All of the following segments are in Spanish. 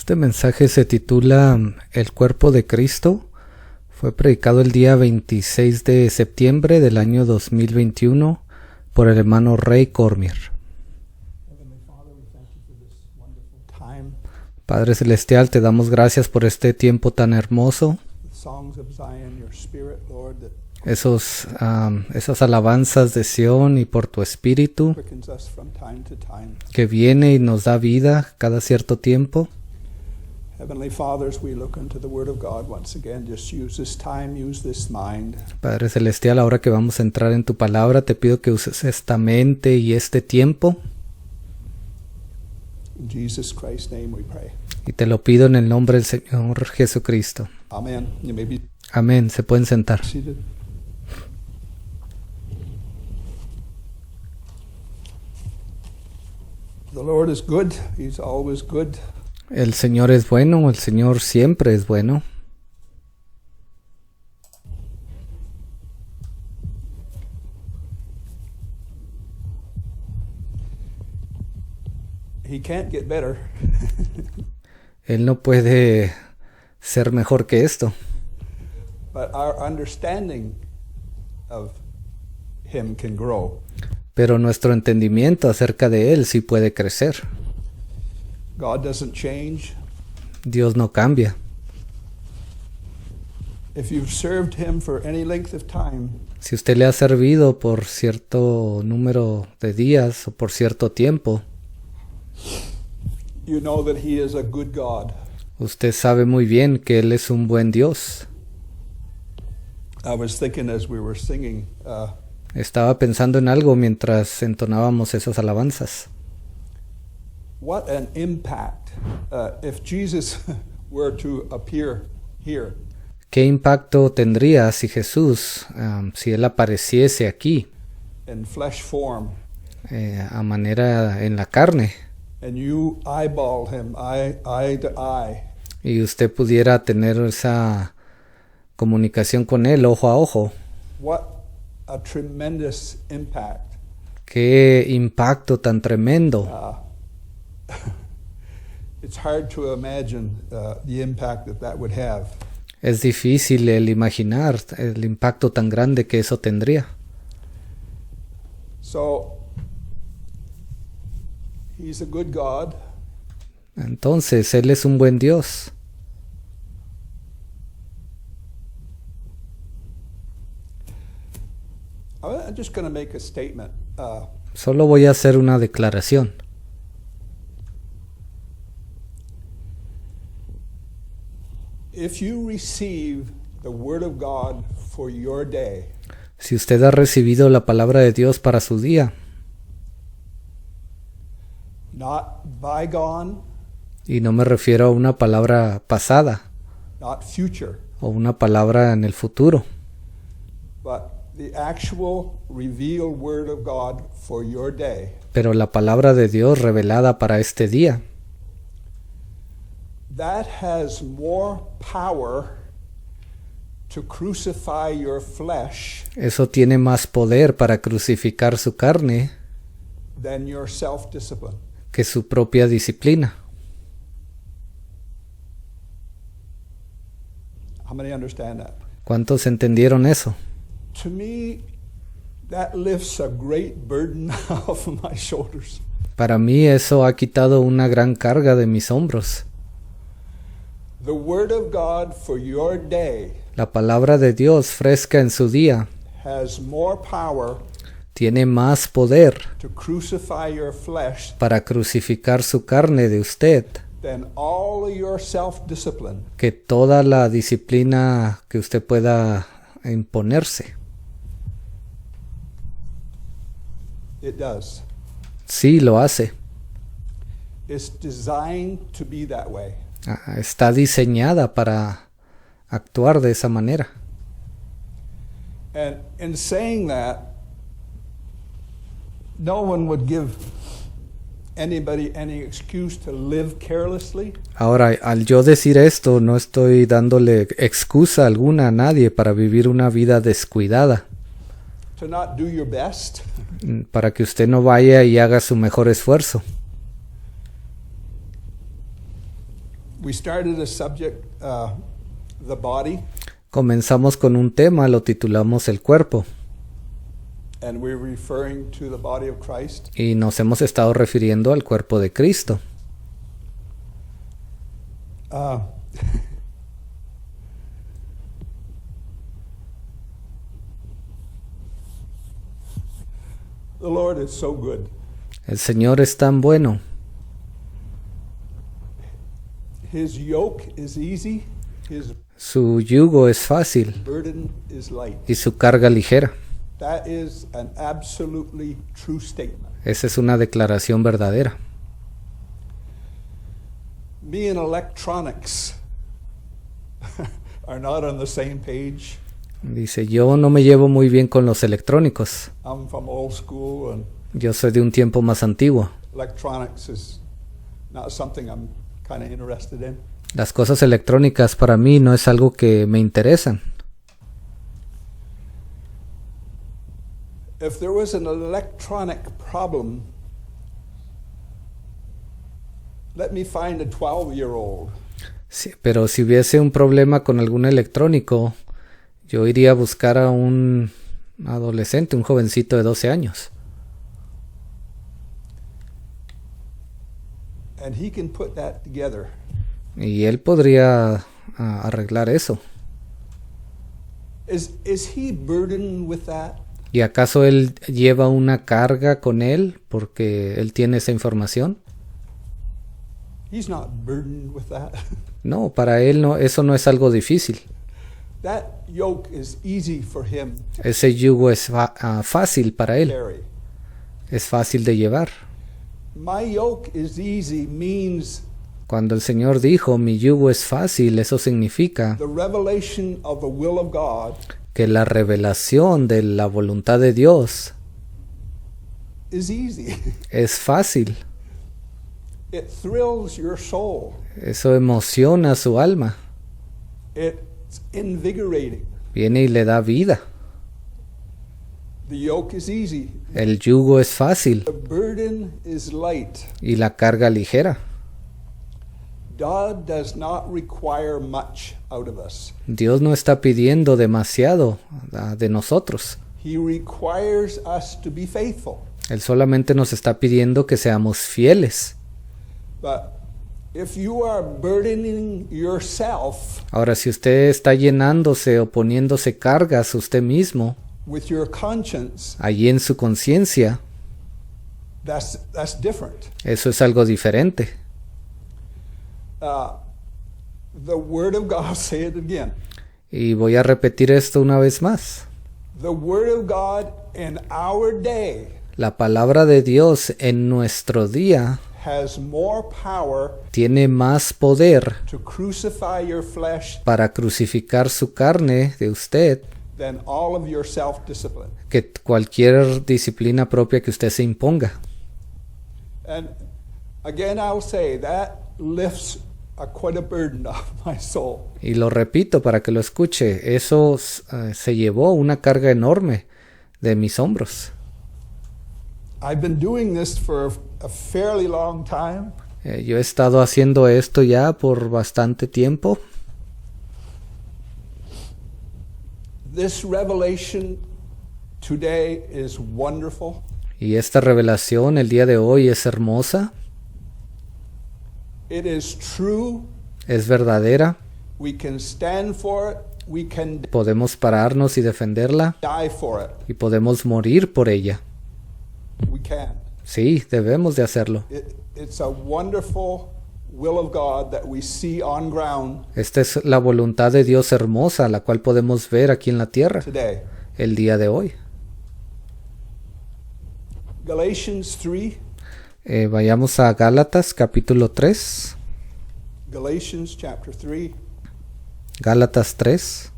Este mensaje se titula El cuerpo de Cristo. Fue predicado el día 26 de septiembre del año 2021 por el hermano Ray Cormier. Padre Celestial, te damos gracias por este tiempo tan hermoso. Esas alabanzas de Sión y por tu Espíritu que viene y nos da vida cada cierto tiempo. Padre Celestial, ahora que vamos a entrar en tu palabra, te pido que uses esta mente y este tiempo. Y te lo pido en el nombre del Señor Jesucristo. Amén. Se pueden sentar. The Lord is good. He's always good. El Señor es bueno, el Señor siempre es bueno. He can't get better. Él no puede ser mejor que esto. But our understanding of him can grow. Pero nuestro entendimiento acerca de Él sí puede crecer. God doesn't change. Dios no cambia. If you've served him for any length of time, Si usted le ha servido por cierto número de días o por cierto tiempo, you know that he is a good God. usted sabe muy bien que Él es un buen Dios. I was thinking as we were singing, Estaba pensando en algo mientras entonábamos esas alabanzas. what an impact if Jesus were to appear here. ¿Qué impacto tendría si Jesús, si Él apareciese aquí, In flesh form, a manera en la carne, and you eyeball him eye to eye? y usted pudiera tener esa comunicación con Él ojo a ojo? What a tremendous impact. ¡Qué impacto tan tremendo! It's hard to imagine the impact that would have. Es difícil el imaginar el impacto tan grande que eso tendría. So, he's a good God. Entonces, Él es un buen Dios. I'm just going to make a statement. Solo voy a hacer una declaración. If you receive the Word of God for your day, Si usted ha recibido la palabra de Dios para su día, not bygone, y no me refiero a una palabra pasada not future, o una palabra en el futuro, but the actual revealed Word of God for your day, pero la palabra de Dios revelada para este día, that has more power to crucify your flesh eso tiene más poder para crucificar su carne than your self-discipline. que su propia disciplina. How many understand that? ¿Cuántos entendieron eso? To me, that lifts a great burden off of my shoulders. Para mí eso ha quitado una gran carga de mis hombros. The Word of God for your day La palabra de Dios fresca en su día has more power tiene más poder to crucify your flesh para crucificar su carne de usted than all of your self-discipline. que toda la disciplina que usted pueda imponerse. It does. Sí, lo hace. It's designed to be that way. Está diseñada para actuar de esa manera. And in saying that, no one would give anybody any excuse to live carelessly. Ahora, al yo decir esto, no estoy dándole excusa alguna a nadie para vivir una vida descuidada, To not do your best. para que usted no vaya y haga su mejor esfuerzo. We started a subject, the body, Comenzamos con un tema, lo titulamos el cuerpo, and we're referring to the body of Christ. y nos hemos estado refiriendo al cuerpo de Cristo. Uh, the Lord is so good. El Señor es tan bueno, His yoke is easy, His su yugo es fácil burden is light. y su carga ligera. That is an absolutely true statement. Esa es una declaración verdadera. Me and electronics are not on the same page. Dice, yo no me llevo muy bien con los electrónicos. I'm from old school, and Yo soy de un tiempo más antiguo. electronics is not something I'm kind of interested in. Las cosas electrónicas para mí no es algo que me interesan. If there was an electronic problem, let me find a 12-year-old. Sí, pero si hubiese un problema con algún electrónico, yo iría a buscar a un adolescente, un jovencito de 12 años. And he can put that together. Y él podría arreglar eso. Is he burdened with that? ¿Y acaso él lleva una carga con él porque él tiene esa información? He's not burdened with that. No, para él no, eso no es algo difícil. That yoke is easy for him Ese yugo es fácil para to él, carry. es fácil de llevar. My yoke is easy means Cuando el Señor dijo, mi yugo es fácil, eso significa the revelation of the will of God que la revelación de la voluntad de Dios is easy. es fácil. It thrills your soul. Eso emociona su alma, It's invigorating. viene y le da vida. The yoke is easy. El yugo es fácil The burden is light. y la carga ligera. God does not require much out of us. Dios no está pidiendo demasiado de nosotros. He requires us to be faithful. Él solamente nos está pidiendo que seamos fieles. But if you are burdening yourself Ahora, si usted está llenándose o poniéndose cargas usted mismo, with your conscience, allí en su conciencia, that's different. eso es algo diferente. The Word of God, I'll say it again. Y voy a repetir esto una vez más. The Word of God in our day La palabra de Dios en nuestro día has more power tiene más poder to crucify your flesh para crucificar su carne de usted than all of your self-discipline. que cualquier disciplina propia que usted se imponga. And again, I'll say that lifts quite a burden off my soul. Y lo repito para que lo escuche, eso se llevó una carga enorme de mis hombros. I've been doing this for a fairly long time. Yo he estado haciendo esto ya por bastante tiempo. This revelation today is wonderful. Y esta revelación el día de hoy es hermosa, It is true. es verdadera. We can stand for it. We can Podemos pararnos y defenderla die for it. y podemos morir por ella. We can. Sí, debemos de hacerlo. It's a wonderful will of God that we see on ground Esta es la voluntad de Dios hermosa, la cual podemos ver aquí en la tierra today. el día de hoy. Galatians 3. Vayamos a Gálatas capítulo 3. Galatians chapter 3. Gálatas 3.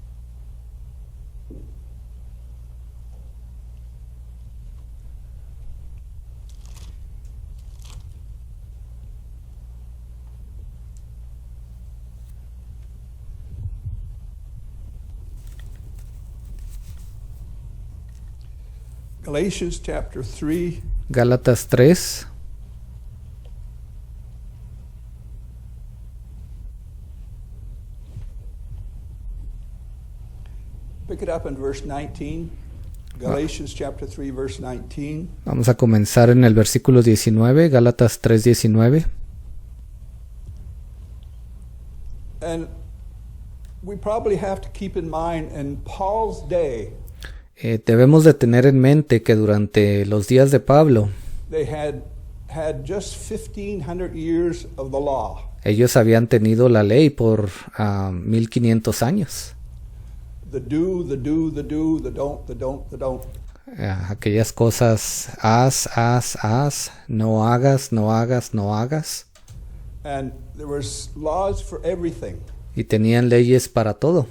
Galatians chapter 3. Gálatas 3. Pick it up in verse 19. Galatians chapter 3, verse 19. Vamos a comenzar en el versículo 19, Gálatas 3:19. And we probably have to keep in mind in Paul's day, Debemos de tener en mente que durante los días de Pablo, they had just 1,500 years of the law. ellos habían tenido la ley por 1500 años. The do, the do, the do, the don't, the don't, the don't. Aquellas cosas, haz, no hagas, no hagas, no hagas. And there was laws for everything. Y tenían leyes para todo.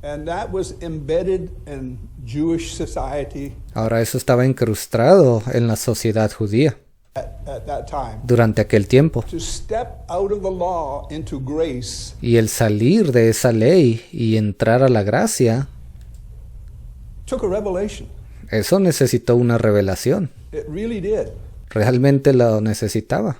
And that was embedded in Jewish society Ahora eso estaba incrustado en la sociedad judía at that time. durante aquel tiempo. To step out of the law into grace Y el salir de esa ley y entrar a la gracia, took a revelation. eso necesitó una revelación. It really did. Realmente lo necesitaba.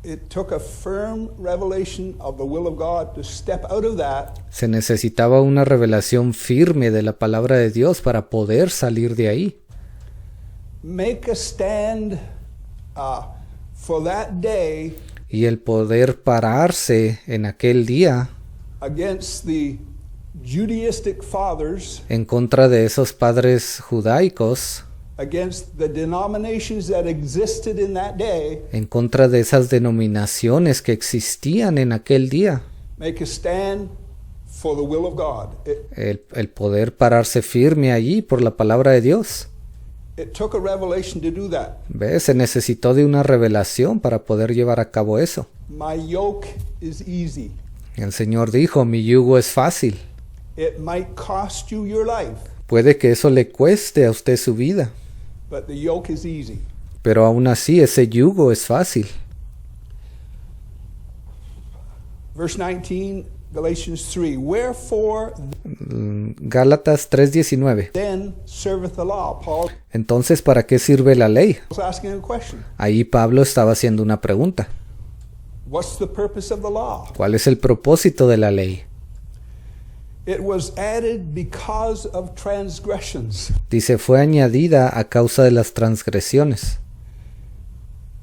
It took a firm revelation of the will of God to step out of that Se necesitaba una revelación firme de la palabra de Dios para poder salir de ahí. make a stand for that day Y el poder pararse en aquel día against the Judaistic fathers, en contra de esos padres judaicos, against the denominations that existed in that day, en contra de esas denominaciones que existían en aquel día. make a stand for the will of God. El poder pararse firme allí por la palabra de Dios. It took a revelation to do that. ¿Ves? Se necesitó de una revelación para poder llevar a cabo eso. My yoke is easy. El Señor dijo, mi yugo es fácil. It might cost you your life, Puede que eso le cueste a usted su vida, but the yoke is easy. pero aún así ese yugo es fácil. Verse 19, Galatians 3. Wherefore Gálatas 3:19. then serveth the law? Paul Entonces, ¿para qué sirve la ley? was asking a question. Ahí Pablo estaba haciendo una pregunta. What's the purpose of the law? ¿Cuál es el propósito de la ley? It was added because of transgressions. Dice, fue añadida a causa de las transgresiones.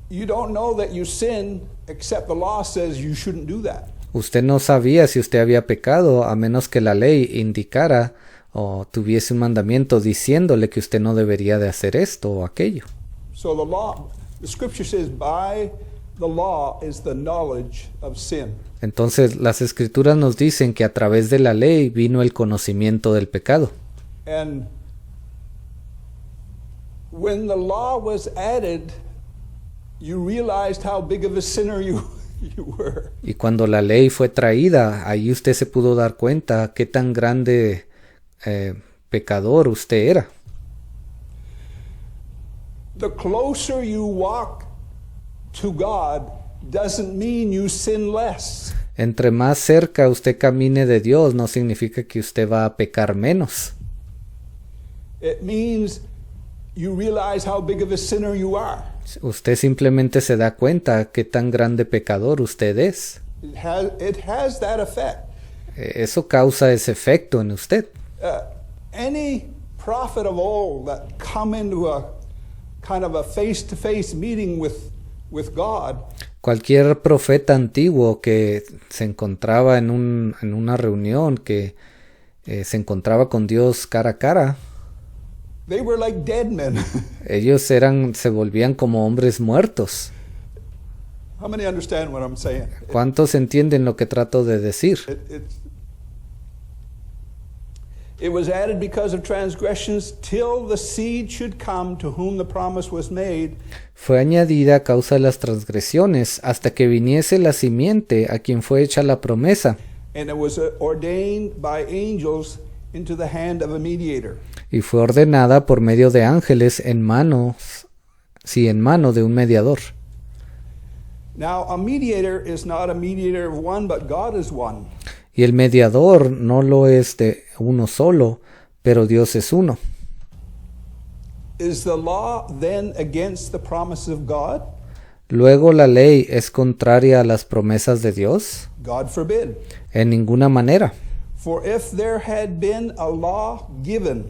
You don't know that you sin except the law says you shouldn't do that. Usted no sabía si usted había pecado a menos que la ley indicara o tuviese un mandamiento diciéndole que usted no debería de hacer esto o aquello. So the scripture says by the law is the knowledge of sin. Entonces las escrituras nos dicen que a través de la ley vino el conocimiento del pecado. And when the law was added, you realized how big of a sinner you were. Y cuando la ley fue traída, ahí usted se pudo dar cuenta qué tan grande pecador usted era. The closer you walk to God doesn't mean you sin less. Entre más cerca usted camine de Dios, no significa que usted va a pecar menos. It means you realize how big of a sinner you are. Usted simplemente se da cuenta qué tan grande pecador usted es. It has that effect. Eso causa ese efecto en usted. Any prophet of old that come into a kind of a face-to-face meeting with God, Cualquier profeta antiguo que se encontraba en una reunión, que se encontraba con Dios cara a cara, they were like dead men. ellos se volvían como hombres muertos. How many understand what I'm saying? ¿Cuántos entienden lo que trato de decir? It was added because of transgressions till the seed should come to whom the promise was made. Fue añadida a causa de las transgresiones hasta que viniese la simiente a quien fue hecha la promesa. And it was ordained by angels into the hand of a mediator. Y fue ordenada por medio de ángeles en mano de un mediador. Now, a mediator is not a mediator of one, but God is one. Y el mediador no lo es de uno solo, pero Dios es uno. Is the law then against the promises of God? Luego la ley es contraria a las promesas de Dios. God forbid. En ninguna manera. For if there had been a law given,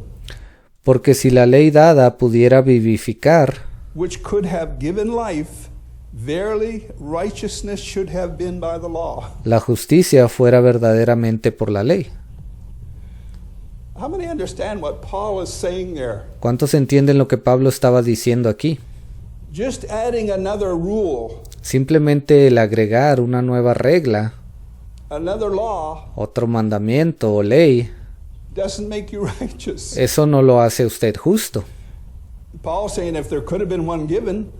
Porque si la ley dada pudiera vivificar, which could have given life, verily righteousness should have been by the law. la justicia fuera verdaderamente por la ley. How many understand what Paul is saying there? ¿Cuántos entienden lo que Pablo estaba diciendo aquí? Just adding another rule, Simplemente el agregar una nueva regla, another law, otro mandamiento o ley, doesn't make you righteous. eso no lo hace usted justo. Paul's saying if there could have been one given,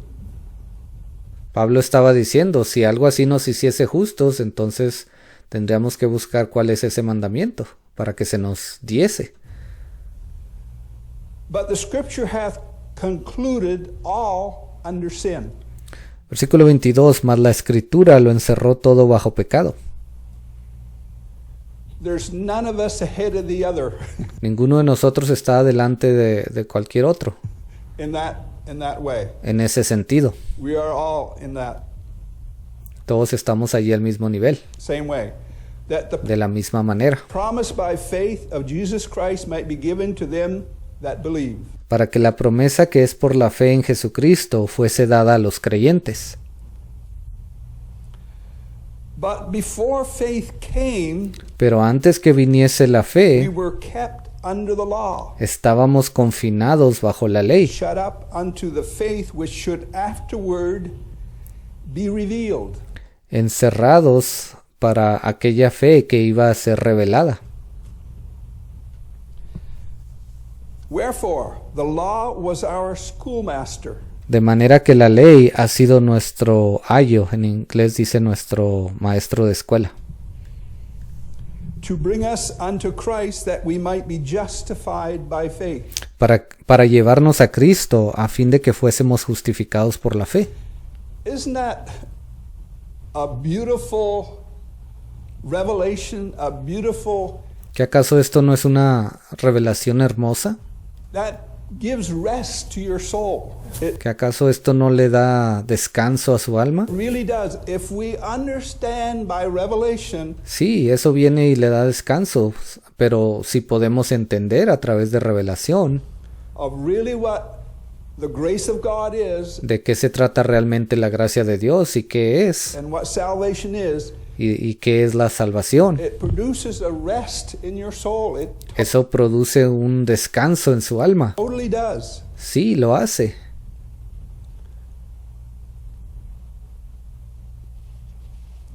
Pablo estaba diciendo, si algo así nos hiciese justos, entonces tendríamos que buscar cuál es ese mandamiento para que se nos diese. but the scripture hath concluded all under sin. Versículo 22, mas la escritura lo encerró todo bajo pecado. There's none of us ahead of the other Ninguno de nosotros está delante de cualquier otro, in that way. en ese sentido. We are all in that Todos estamos allí al mismo nivel, same way. That the de la misma manera, promise by faith of Jesus Christ might be given to them that believe. para que la promesa que es por la fe en Jesucristo fuese dada a los creyentes. But before faith came, Pero antes que viniese la we fe, were kept under the law, estábamos confinados bajo la ley, shut up unto the faith which should afterward be revealed. encerrados para aquella fe que iba a ser revelada. Wherefore, the law was our schoolmaster, De manera que la ley ha sido nuestro ayo, en inglés dice nuestro maestro de escuela, to bring us unto Christ that we might be justified by faith. para llevarnos a Cristo a fin de que fuésemos justificados por la fe. Isn't that a beautiful revelation, a beautiful, ¿Que acaso esto no es una revelación hermosa? that gives rest to your soul? It ¿Que acaso esto no le da descanso a su alma? really does. If we understand by revelation Sí, eso viene y le da descanso, pero si podemos entender a través de revelación of really what the grace of God is de qué se trata realmente la gracia de Dios y qué es, and what salvation is, y qué es la salvación, it produces a rest in your soul. It eso produce un descanso en su alma. totally does. Sí, lo hace.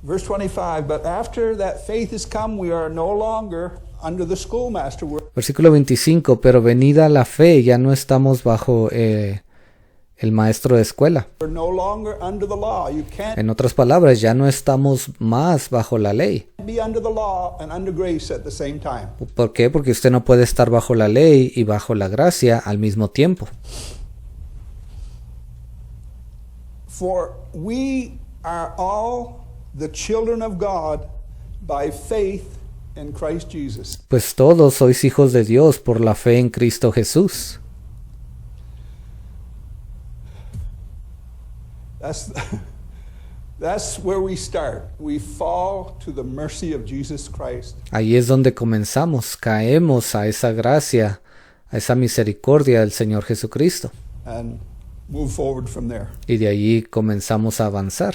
Verse 25, but after that faith is come, we are no longer under the schoolmaster. Versículo 25, pero venida la fe, ya no estamos bajo el maestro de escuela. We're no longer under the law. You can't En otras palabras, ya no estamos más bajo la ley. be under the law and under grace at the same time. ¿Por qué? Porque usted no puede estar bajo la ley y bajo la gracia al mismo tiempo. For we are all the children of God by faith in Christ Jesus. Pues todos sois hijos de Dios por la fe en Cristo Jesús. That's where we start. We fall to the mercy of Jesus Christ. Ahí es donde comenzamos, caemos a esa gracia, a esa misericordia del Señor Jesucristo. And move forward from there. Y de allí comenzamos a avanzar.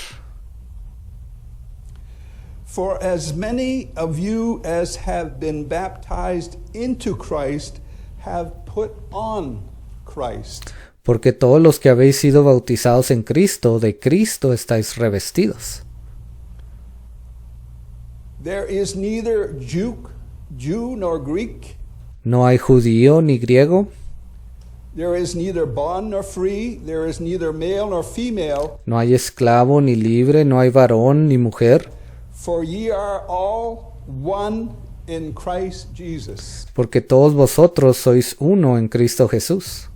For as many of you as have been baptized into Christ have put on Christ. Porque todos los que habéis sido bautizados en Cristo, de Cristo estáis revestidos. There is neither Jew nor Greek. No hay judío ni griego, There is neither bond nor free. There is neither male nor female. no hay esclavo ni libre, no hay varón ni mujer, For ye are all one in Christ Jesus. porque todos vosotros sois uno en Cristo Jesús.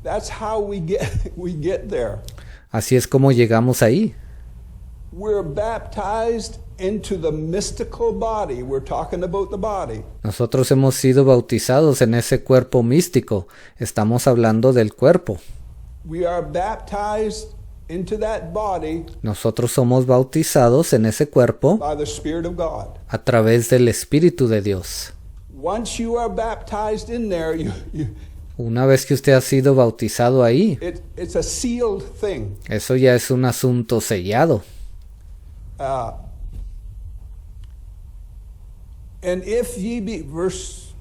That's how we get there. Así es como llegamos ahí. We're baptized into the mystical body. We're talking about the body. Nosotros hemos sido bautizados en ese cuerpo místico. Estamos hablando del cuerpo. We are baptized into that body nosotros somos bautizados en ese cuerpo by the Spirit of God. a través del Espíritu de Dios. Once you are baptized in there, Una vez que usted ha sido bautizado ahí, it's a sealed thing. eso ya es un asunto sellado. And if ye be, verse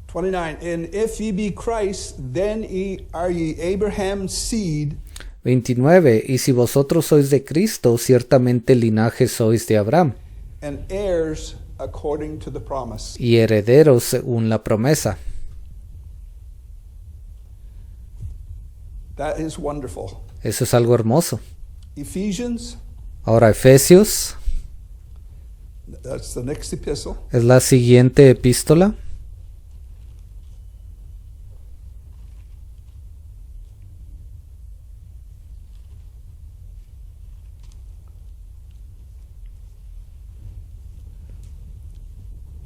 29, and if ye be Christ, then are ye Abraham's seed. 29. Y si vosotros sois de Cristo, ciertamente linaje sois de Abraham, And heirs according to the promise. y herederos según la promesa. That is wonderful. Eso es algo hermoso. Ephesians, Ahora, Efesios that's the next epistle. es la siguiente epístola.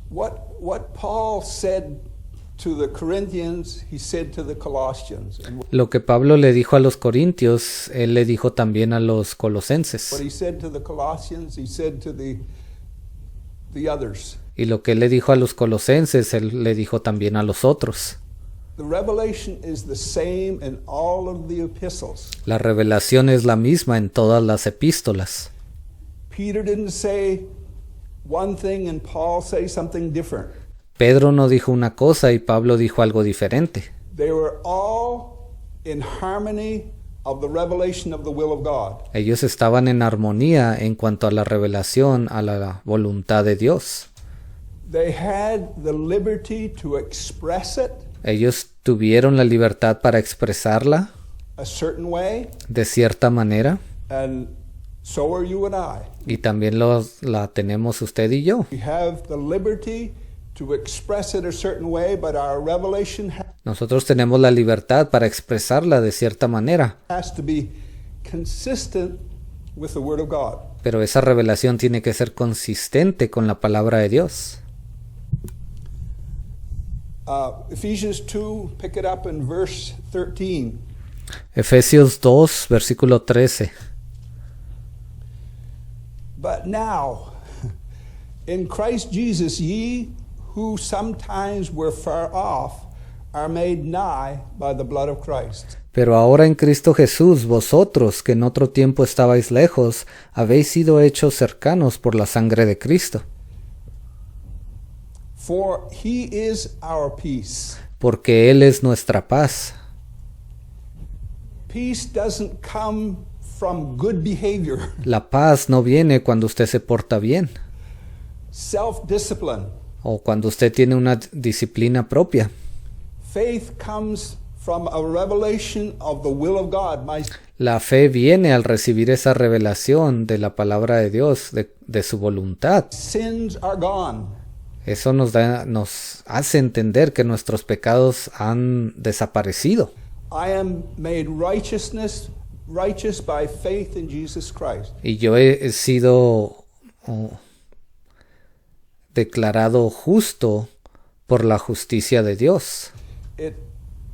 What Paul said to the Corinthians, he said to the Colossians. And Lo que Pablo le dijo a los corintios, él le dijo también a los what colosenses. he said to the Colossians, he said to the others. Y lo que él le dijo a los colosenses, él le dijo también a los otros. The revelation is the same in all of the epistles. La revelación es la misma en todas las epístolas. Peter didn't say one thing and Paul say something different. Pedro no dijo una cosa y Pablo dijo algo diferente. They were all in harmony of the revelation of the will of God. Ellos estaban en armonía en cuanto a la revelación, a la voluntad de Dios. They had the liberty to express it Ellos tuvieron la libertad para expresarla a certain way, de cierta manera, and so are you and I. y también la tenemos usted y yo. We have the liberty to express it a certain way, but our revelation Nosotros tenemos la libertad para expresarla de cierta manera, has to be consistent with the Word of God. pero esa revelación tiene que ser consistente con la palabra de Dios. Ephesians 2, pick it up in verse 13. Efesios 2, versículo 13. But now, in Christ Jesus, ye who sometimes were far off are made nigh by the blood of Christ. Pero ahora en Cristo Jesús, vosotros que en otro tiempo estabais lejos, habéis sido hechos cercanos por la sangre de Cristo. For he is our peace. Porque Él es nuestra paz. Peace doesn't come from good behavior, La paz no viene cuando usted se porta bien, self-discipline. o cuando usted tiene una disciplina propia. Faith comes from a revelation of the will of God. My La fe viene al recibir esa revelación de la palabra de Dios, de su voluntad. sins are gone. Eso nos hace entender que nuestros pecados han desaparecido. I am made righteous by faith in Jesus Christ. Y yo he sido declarado justo por la justicia de Dios.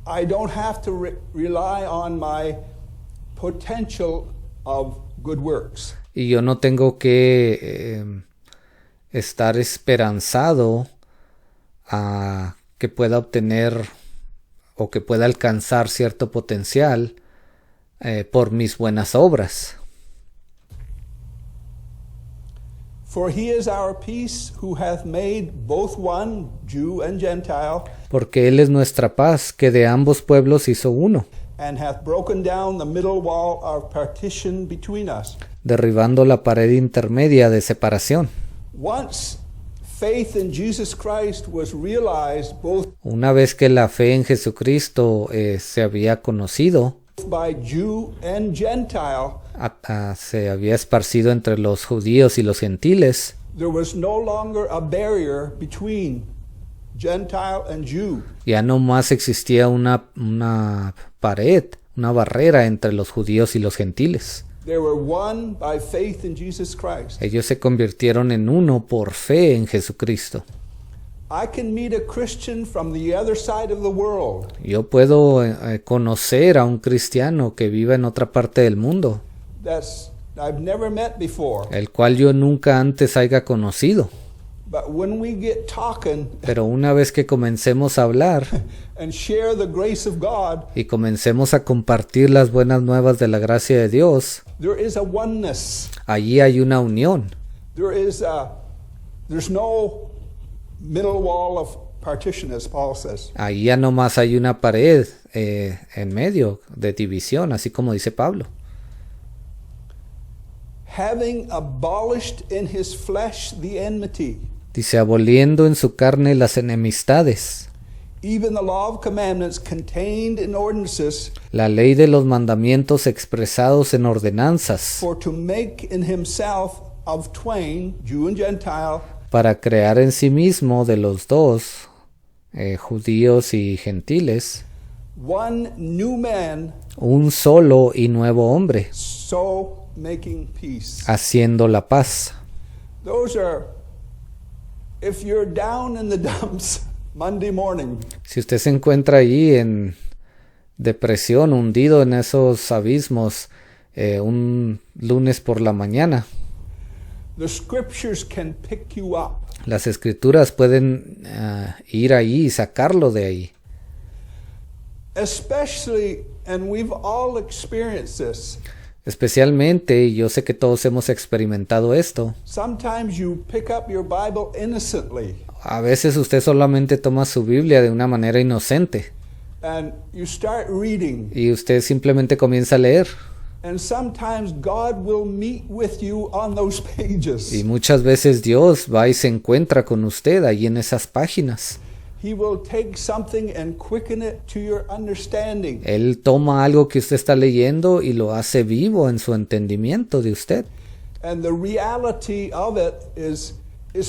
I don't have to rely on my potential of good works. Y yo no tengo que estar esperanzado a que pueda obtener o que pueda alcanzar cierto potencial por mis buenas obras. For he is our peace, who hath made both one, Jew and Gentile, Porque Él es nuestra paz, que de ambos pueblos hizo uno, and hath broken down the middle wall of partition between us. derribando la pared intermedia de separación. Once faith in Jesus Christ was realized both Una vez que la fe en Jesucristo se había conocido, by Jew and Gentile, se había esparcido entre los judíos y los gentiles, there was no longer a barrier between Gentile and Jew. ya no más existía una pared, una barrera entre los judíos y los gentiles. They were one by faith in Jesus Christ. Ellos se convirtieron en uno por fe en Jesucristo. I can meet a Christian from the other side of the world Yo puedo conocer a un cristiano que viva en otra parte del mundo, that's I've never met before. el cual yo nunca antes haya conocido. But when we get talking Pero una vez que comencemos a hablar and share the grace of God, y comencemos a compartir las buenas nuevas de la gracia de Dios, there is a oneness. allí hay una unión. There's no middle wall of partition, as Paul says. Ahí ya nomás hay una pared en medio de división, así como dice Pablo. Having abolished in his flesh the enmity, Dice, aboliendo en su carne las enemistades, even the law of commandments contained in ordinances, la ley de los mandamientos expresados en ordenanzas, for to make in himself of twain, Jew and Gentile, para crear en sí mismo de los dos, judíos y gentiles, one new man, un solo y nuevo hombre, so making peace. haciendo la paz. Those are, if you're down in the dumps Monday morning, Si usted se encuentra allí en depresión, hundido en esos abismos, un lunes por la mañana, the scriptures can pick you up. las escrituras pueden ir ahí y sacarlo de ahí. Especially, and we've all experienced this, Especialmente, y yo sé que todos hemos experimentado esto, sometimes you pick up your Bible innocently a veces usted solamente toma su Biblia de una manera inocente and you start reading, y usted simplemente comienza a leer. and sometimes God will meet with you on those pages. Y muchas veces Dios va y se encuentra con usted ahí en esas páginas. He will take something and quicken it to your understanding. Él toma algo que usted está leyendo y lo hace vivo en su entendimiento de usted. And the reality of it is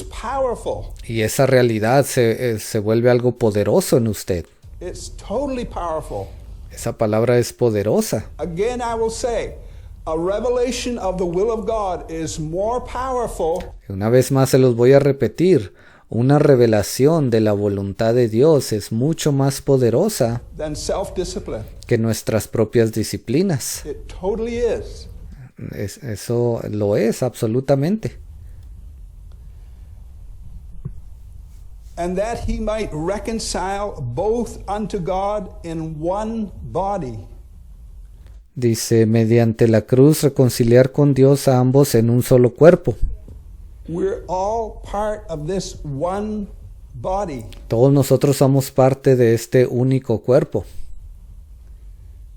powerful. Y esa realidad se vuelve algo poderoso en usted. It's totally powerful. Esa palabra es poderosa. Again, I will say, a revelation of the will of God is more powerful Y una vez más se los voy a repetir. Una revelación de la voluntad de Dios es mucho más poderosa than self-discipline. que nuestras propias disciplinas. It totally is. Eso lo es absolutamente. And that he might reconcile both unto God in one body. Dice, mediante la cruz reconciliar con Dios a ambos en un solo cuerpo. We're all part of this one body. Todos nosotros somos parte de este único cuerpo.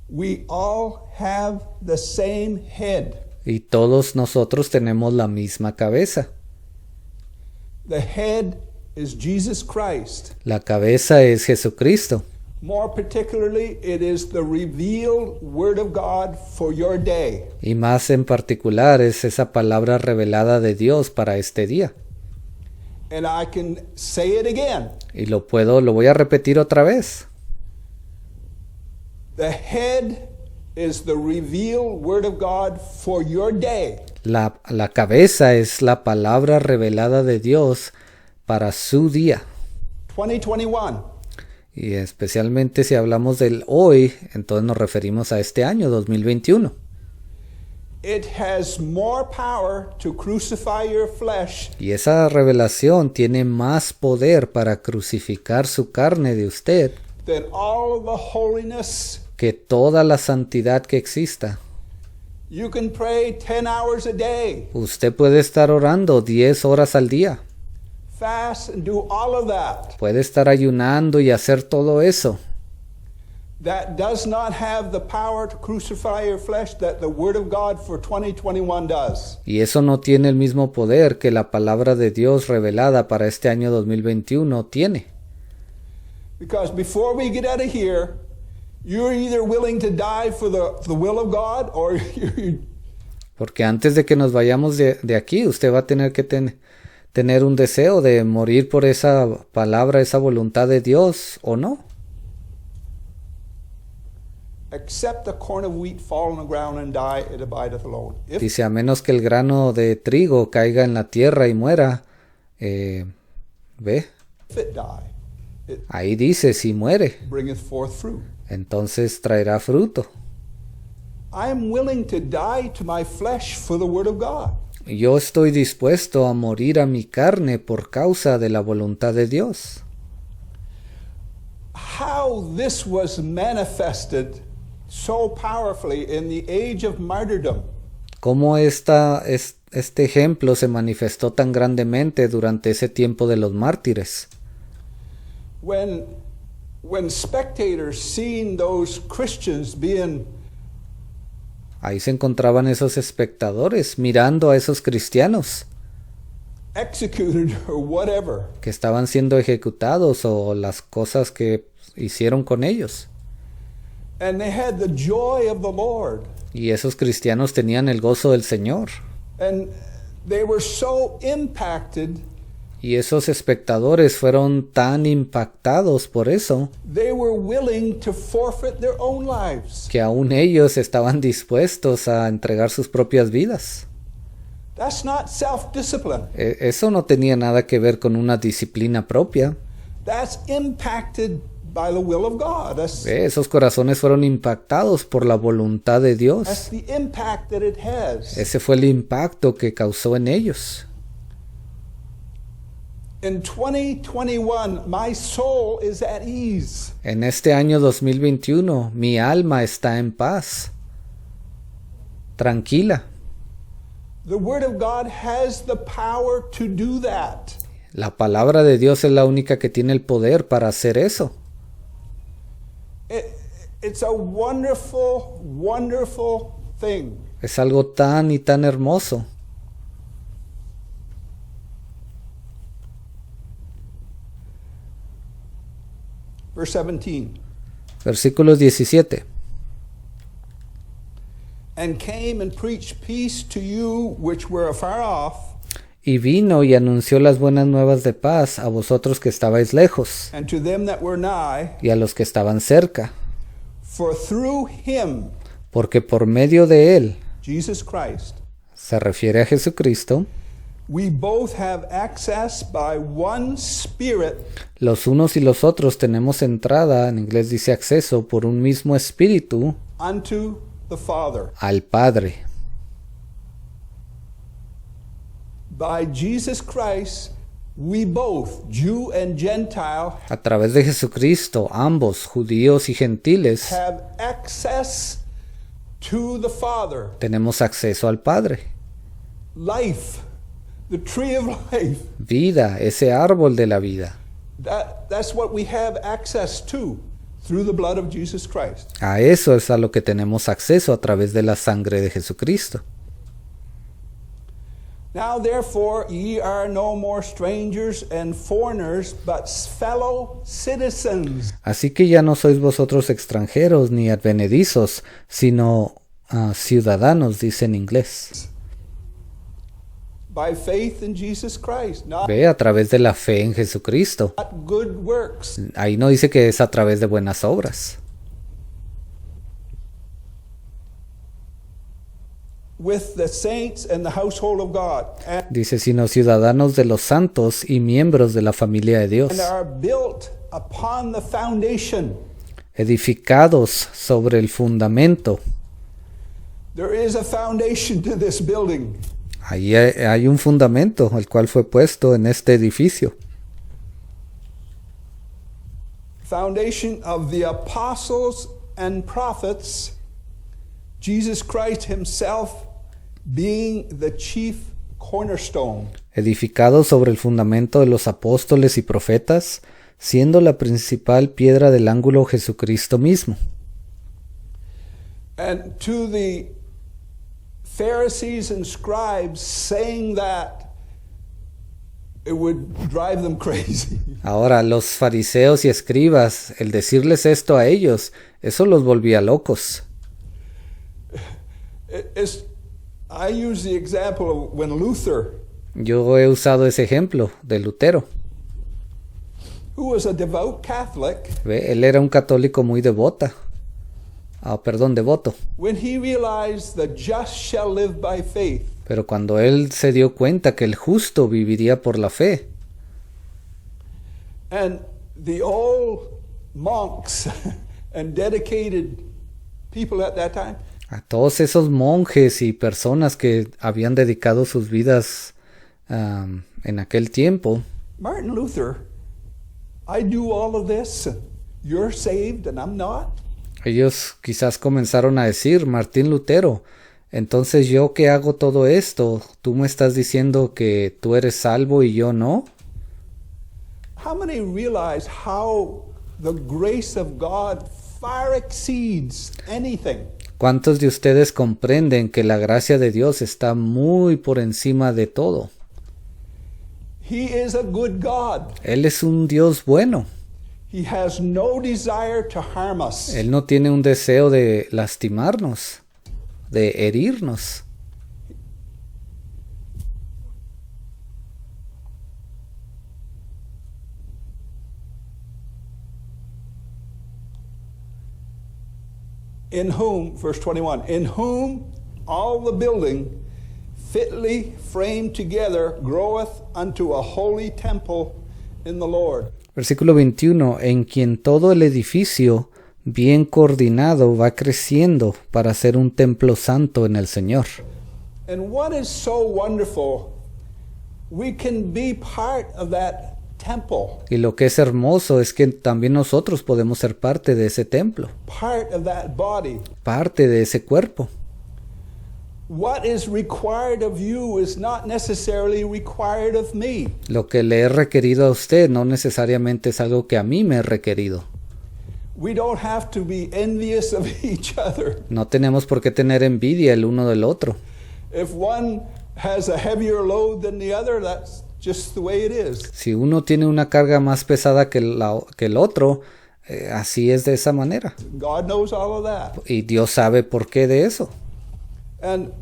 We all have the same head. Y todos nosotros tenemos la misma cabeza. The head is Jesus Christ. La cabeza es Jesucristo. More particularly, it is the revealed Word of God for your day. Y más en particular es esa palabra revelada de Dios para este día. And I can say it again. Y lo voy a repetir otra vez. The head is the revealed Word of God for your day. La cabeza es la palabra revelada de Dios para su día. 2021. Y especialmente si hablamos del hoy, entonces nos referimos a este año 2021. It has more power to crucify your flesh Y esa revelación tiene más poder para crucificar su carne de usted than all of the holiness. que toda la santidad que exista. You can pray 10 hours a day, Usted puede estar orando 10 horas al día. fast and do all of that. Puede estar ayunando y hacer todo eso. That does not have the power to crucify your flesh that the Word of God for 2021 does. Y eso no tiene el mismo poder que la palabra de Dios revelada para este año 2021 tiene. Because before we get out of here, you're either willing to die for the will of God or Porque antes de que nos vayamos de aquí, usted va a tener que tener un deseo de morir por esa palabra, esa voluntad de Dios, ¿o no? except a corn of wheat fall on the ground and die, it abideth alone. Dice, a menos que el grano de trigo caiga en la tierra y muera, ¿ve? if it die, it Ahí dice, si muere, bringeth forth fruit. entonces traerá fruto. I am willing to die to my flesh for the word of God. Yo estoy dispuesto a morir a mi carne por causa de la voluntad de Dios. How this was manifested so powerfully in the age of martyrdom Cómo este ejemplo se manifestó tan grandemente durante ese tiempo de los mártires. when spectators seen those Christians being Ahí se encontraban esos espectadores mirando a esos cristianos executed or whatever, que estaban siendo ejecutados o las cosas que hicieron con ellos. and they had the joy of the Lord, Y esos cristianos tenían el gozo del Señor. and they were so impacted, Y esos espectadores fueron tan impactados por eso they were willing to forfeit their own lives. que aún ellos estaban dispuestos a entregar sus propias vidas. That's not self-discipline. Eso no tenía nada que ver con una disciplina propia. That's impacted by the will of God. Esos corazones fueron impactados por la voluntad de That's Dios. the impact that it has. Ese fue el impacto que causó en ellos. In 2021, my soul is at ease. En este año 2021, mi alma está en paz, tranquila. The Word of God has the power to do that. La palabra de Dios es la única que tiene el poder para hacer eso. It's a wonderful, wonderful thing. Es algo tan y tan hermoso. Verse 17. Versículo 17. And came and preached peace to you which were afar off, Y vino y anunció las buenas nuevas de paz a vosotros que estabais lejos, and to them that were nigh, y a los que estaban cerca, for through him, porque por medio de él, Jesus Christ, se refiere a Jesucristo, we both have access by one Spirit los unos y los otros tenemos entrada, en inglés dice acceso, por un mismo espíritu unto the Father. al Padre. By Jesus Christ, we both, Jew and Gentile, A través de Jesucristo, ambos, judíos y gentiles, have access to the Father. tenemos acceso al Padre. Life, the tree of life. Vida, ese árbol de la vida. That's what we have access to through the blood of Jesus Christ. A eso es a lo que tenemos acceso a través de la sangre de Jesucristo. Now therefore ye are no more strangers and foreigners, but fellow citizens. Así que ya no sois vosotros extranjeros ni advenedizos, sino ciudadanos, dice en inglés. By faith in Jesus Christ, not Ve, a través de la fe en Jesucristo. good works, Ahí no dice que es a través de buenas obras. with the saints and the household of God, and Dice, sino ciudadanos de los santos y miembros de la familia de Dios, are built upon the foundation. edificados sobre el fundamento. There is a foundation to this building. Ahí hay un fundamento, el cual fue puesto en este edificio. Foundation of the apostles and prophets, Jesus Christ himself being the chief cornerstone. Edificado sobre el fundamento de los apóstoles y profetas, siendo la principal piedra del ángulo Jesucristo mismo. And to the Pharisees and scribes saying that, it would drive them crazy. Ahora, los fariseos y escribas, el decirles esto a ellos, eso los volvía locos. I use the example of when Luther, Yo he usado ese ejemplo de Lutero. who was a devout Catholic, Ve, él era un católico muy devoto. when he realized the just shall live by faith, Pero cuando él se dio cuenta que el justo viviría por la fe, And the old monks and dedicated people at that time, A todos esos monjes y personas que habían dedicado sus vidas en aquel tiempo, Martin Luther, I do all of this, you're saved and I'm not. ellos quizás comenzaron a decir, Martín Lutero, entonces yo que hago todo esto, tú me estás diciendo que tú eres salvo y yo no. How many realize how the grace of God far exceeds anything? ¿Cuántos de ustedes comprenden que la gracia de Dios está muy por encima de todo? He is a good God. Él es un Dios bueno. He has no desire to harm us. Él no tiene un deseo de lastimarnos, de herirnos. In whom, verse 21, in whom all the building fitly framed together groweth unto a holy temple in the Lord. Versículo 21, en quien todo el edificio bien coordinado va creciendo para ser un templo santo en el Señor. And what is so wonderful, we can be part of that temple, Y lo que es hermoso es que también nosotros podemos ser parte de ese templo, part of that body. parte de ese cuerpo. What is required of you is not necessarily required of me. Lo que le he requerido a usted no necesariamente es algo que a mí me he requerido. We don't have to be envious of each other. No tenemos por qué tener envidia el uno del otro. If one has a heavier load than the other, that's just the way it is. Si uno tiene una carga más pesada que el otro, así es de esa manera. God knows all of that. Y Dios sabe por qué de eso. And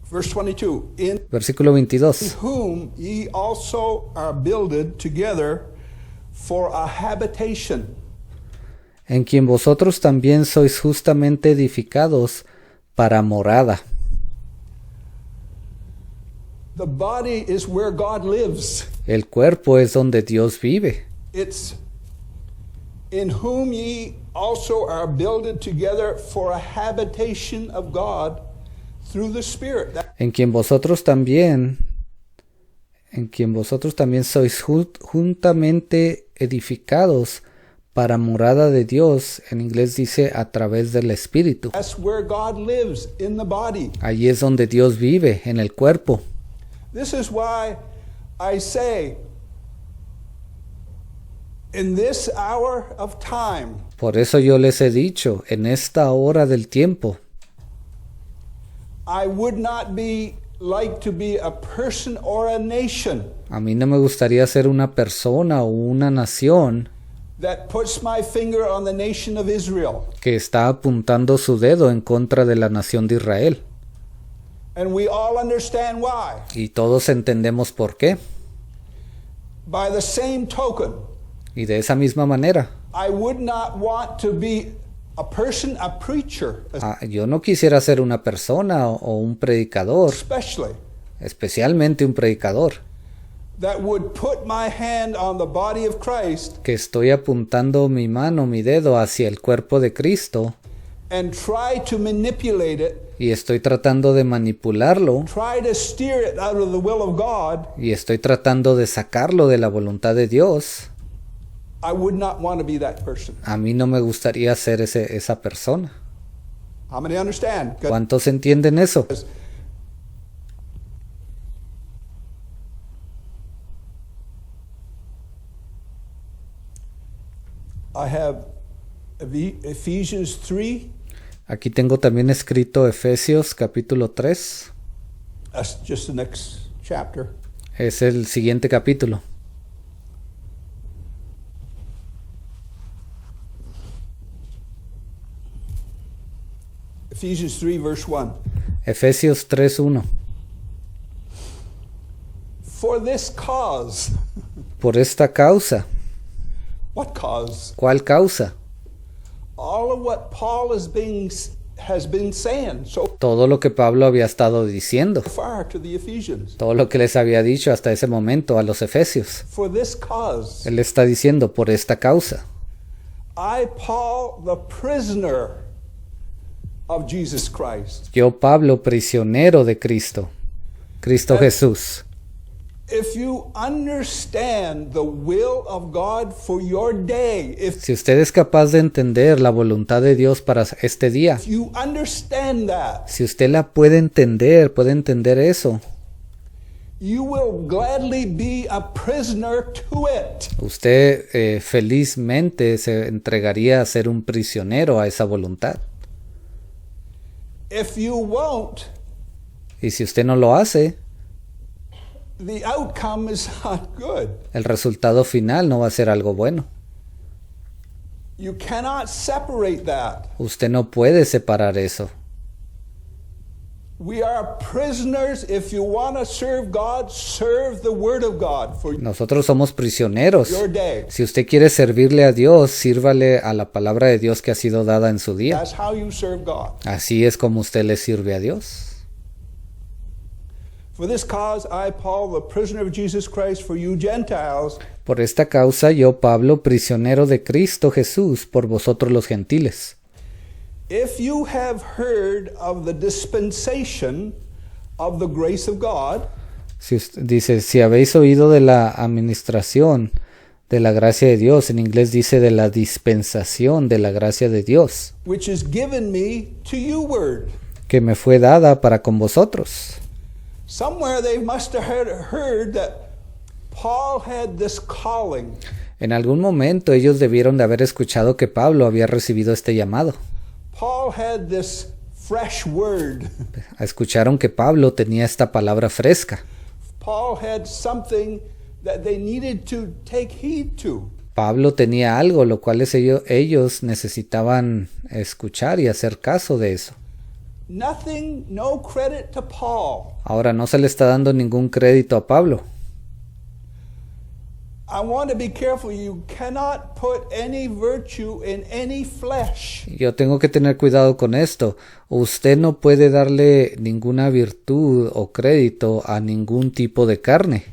verse 22, in Versículo 22. whom ye also are builded together for a habitation. En quien vosotros también sois justamente edificados para morada. The body is where God lives. El cuerpo es donde Dios vive. It's in whom ye also are builded together for a habitation of God through the Spirit. En quien vosotros también sois juntamente edificados para morada de Dios. En inglés dice a través del Espíritu. That's where God lives, in the body. Allí es donde Dios vive, en el cuerpo. This is why I say, in this hour of time, Por eso yo les he dicho, en esta hora del tiempo, I would not be like to be a person or a nation a mí no me gustaría ser una persona o una nación that puts my finger on the nation of Israel. que está apuntando su dedo en contra de la nación de Israel. And we all understand why. Y todos entendemos por qué. By the same token, Y de esa misma manera, I would not want to be a person, a preacher, yo no quisiera ser una persona o un predicador, especially, especialmente un predicador, that would put my hand on the body of Christ que estoy apuntando mi mano, mi dedo hacia el cuerpo de Cristo and try to manipulate it, y estoy tratando de manipularlo try to steer it out of the will of God. y estoy tratando de sacarlo de la voluntad de Dios. I would not want to be that person. A mí no me gustaría ser esa persona. How many understand? 'Cause ¿Cuántos entienden eso? I have Ephesians 3. Aquí tengo también escrito Efesios capítulo 3. That's just the next chapter. Es el siguiente capítulo. Ephesians 3, verse 1. Efesios 3:1. For this cause. Por esta causa. What cause? ¿Cuál causa? All of what Paul is being has been saying so todo lo que Pablo había estado diciendo, far to the Ephesians. todo lo que les había dicho hasta ese momento a los efesios. For this cause, Él está diciendo, por esta causa, I, Paul, the prisoner of Jesus Christ. yo Pablo, prisionero de Cristo, Cristo Jesús. If you understand the will of God for your day, if Si usted es capaz de entender la voluntad de Dios para este día, you understand that, si usted la puede entender eso, you will gladly be a prisoner to it. usted felizmente se entregaría a ser un prisionero a esa voluntad. If you won't, Y si usted no lo hace, the outcome is not good. el resultado final no va a ser algo bueno. You cannot separate that. Usted no puede separar eso. We are prisoners. If you want to serve God, serve the Word of God for Nosotros somos prisioneros. your day. Si usted quiere servirle a Dios, sírvale a la palabra de Dios que ha sido dada en su día. That's how you serve God. Así es como usted le sirve a Dios. For this cause, I, Paul, the prisoner of Jesus Christ, for you Gentiles, Por esta causa yo, Pablo, prisionero de Cristo Jesús, por vosotros los gentiles. if you have heard of the dispensation of the grace of God, Dice, si habéis oído de la administración de la gracia de Dios, en inglés dice de la dispensación de la gracia de Dios, which is given me to you word. que me fue dada para con vosotros. Somewhere they must have heard that Paul had this calling. En algún momento ellos debieron de haber escuchado que Pablo había recibido este llamado. Paul had this fresh word. Escucharon que Pablo tenía esta palabra fresca. Paul had something that they needed to take heed to. Pablo tenía algo, lo cual ellos necesitaban escuchar y hacer caso de eso. Nothing, no credit to Paul. Ahora no se le está dando ningún crédito a Pablo. I want to be careful. You cannot put any virtue in any flesh. Yo tengo que tener cuidado con esto. Usted no puede darle ninguna virtud o crédito a ningún tipo de carne.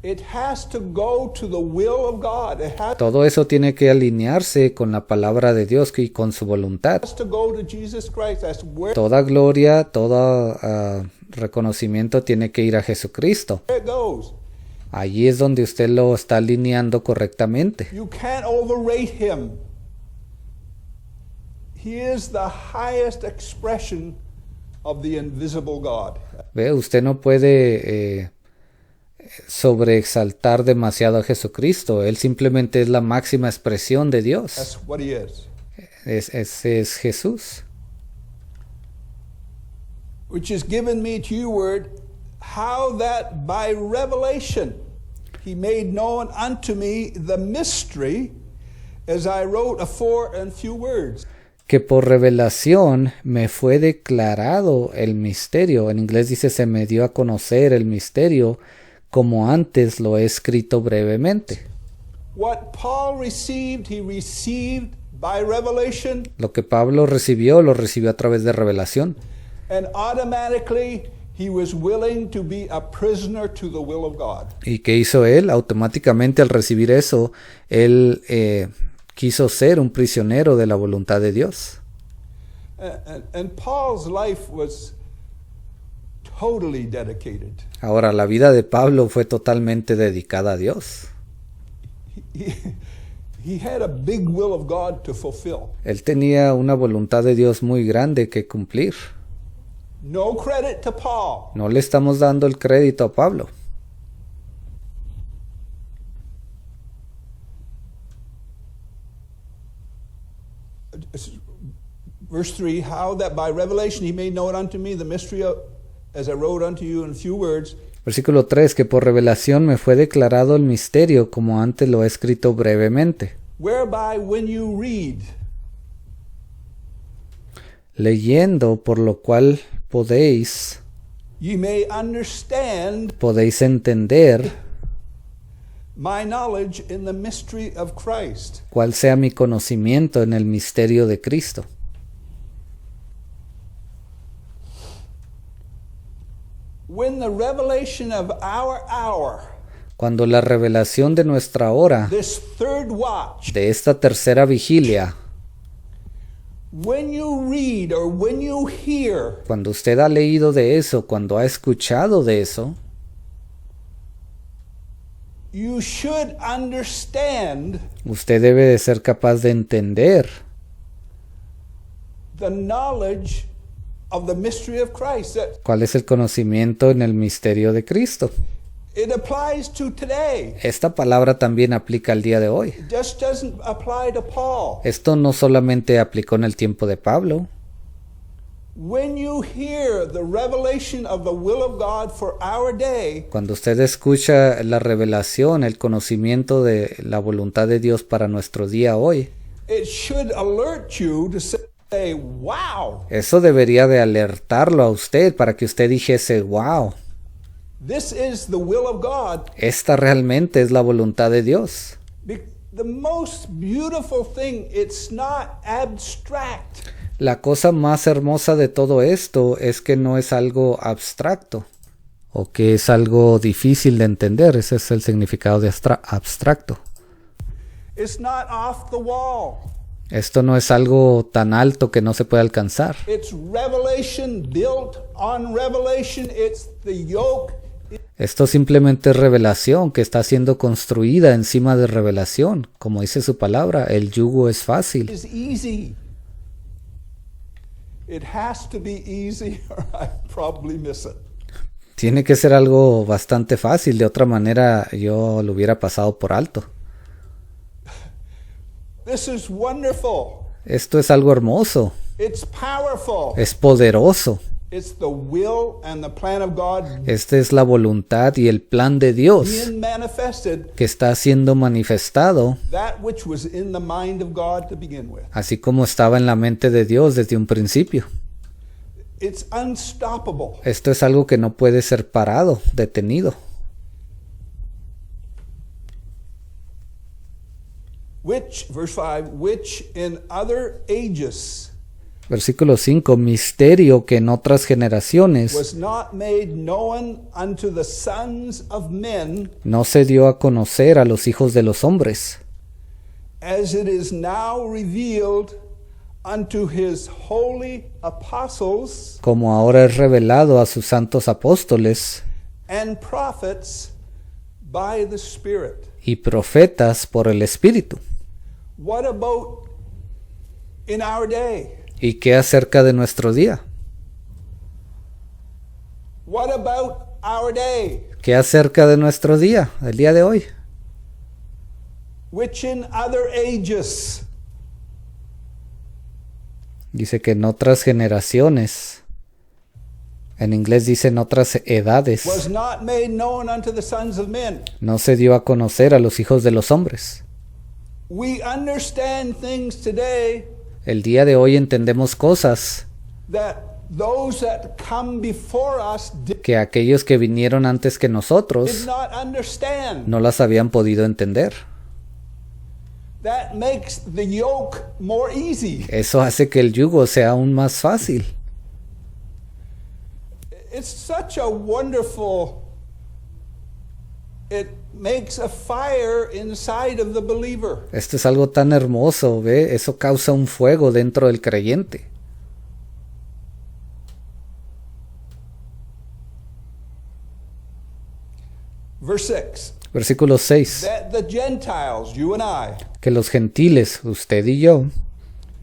It has to go to the will of God. It has Todo eso tiene que alinearse con la palabra de Dios y con su voluntad. to go to Jesus Christ. That's where Toda gloria, todo reconocimiento tiene que ir a Jesucristo. it goes. Allí es donde usted lo está alineando correctamente. You can't overrate him. He is the highest expression of the invisible God. ¿Ve? Usted no puede sobreexaltar demasiado a Jesucristo. Él simplemente es la máxima expresión de Dios. That's what he is. Ese es Jesús. Which is given me to you word, how that by revelation he made known unto me the mystery, as I wrote afore in few words. Que por revelación me fue declarado el misterio. En inglés dice se me dio a conocer el misterio, como antes lo he escrito brevemente. What Paul received, he received by revelation, Lo que Pablo recibió, lo recibió a través de revelación. and automatically he was willing to be a prisoner to the will of God. ¿Y qué hizo él? Automáticamente al recibir eso, él quiso ser un prisionero de la voluntad de Dios. And Paul's life was totally dedicated. Ahora, la vida de Pablo fue totalmente dedicada a Dios. He had a big will of God to fulfill. Él tenía una voluntad de Dios muy grande que cumplir. No credit to Paul. No le estamos dando el crédito a Pablo. Verse 3, how that by revelation he made known unto me the mystery of, as I wrote unto you in few words, Versículo 3, que por revelación me fue declarado el misterio, como antes lo he escrito brevemente. whereby when you read, Leyendo, por lo cual podéis ye may understand entender my knowledge in the mystery of Christ. cuál sea mi conocimiento en el misterio de Cristo. when the revelation of our hour, cuando la revelación de nuestra hora, this third watch, de esta tercera vigilia, when you read or when you hear, cuando usted ha leído de eso, cuando ha escuchado de eso, you should understand usted debe de ser capaz de entender the knowledge of the mystery of Christ. That cuál es el conocimiento en el misterio de Cristo. it applies to today. Esta palabra también aplica al día de hoy. It just doesn't apply to Paul. Esto no solamente aplicó en el tiempo de Pablo. When you hear the revelation of the will of God for our day, Cuando usted escucha la revelación, el conocimiento de la voluntad de Dios para nuestro día hoy, it should alert you to say, wow, eso debería de alertarlo a usted para que usted dijese, wow, this is the will of God. esta realmente es la voluntad de Dios. The most beautiful thing, it's not abstract. La cosa más hermosa de todo esto es que no es algo abstracto o que es algo difícil de entender. Ese es el significado de abstracto. It's not off the wall. Esto no es algo tan alto que no se puede alcanzar. It's revelation built on revelation. It's the yoke. Esto simplemente es revelación que está siendo construida encima de revelación. Como dice su palabra, el yugo es fácil. It's easy. It has to be easy or I probably miss it. Tiene que ser algo bastante fácil, de otra manera yo lo hubiera pasado por alto. This is wonderful. Esto es algo hermoso, It's powerful. es poderoso. It's the will and the plan of God Esta es la voluntad y el plan de Dios being manifested, que está siendo manifestado, that which was in the mind of God to begin with. así como estaba en la mente de Dios desde un principio. It's unstoppable. Esto es algo que no puede ser parado, detenido. Which, verse 5, which in other ages Versículo 5, misterio que en otras generaciones was not made known unto the sons of men, no se dio a conocer a los hijos de los hombres, as it is now revealed unto his holy apostles como ahora es revelado a sus santos apóstoles and prophets by the Spirit. y profetas por el Espíritu. What about in our day? ¿Y qué acerca de nuestro día? What about our day? ¿Qué acerca de nuestro día, el día de hoy? Which in other ages Dice que en otras generaciones, en inglés dice en otras edades, was not made known unto the sons of men. no se dio a conocer a los hijos de los hombres. We understand things today El día de hoy entendemos cosas that those that come before us did que aquellos que vinieron antes que nosotros not understand. no las habían podido entender. That makes the yoke more easy. Eso hace que el yugo sea aún más fácil. It's such a wonderful, it makes a fire inside of the believer. Esto es algo tan hermoso, ¿ve? Eso causa un fuego dentro del creyente. Verse 6. Versículo 6. That the Gentiles, you and I, Que los gentiles, usted y yo,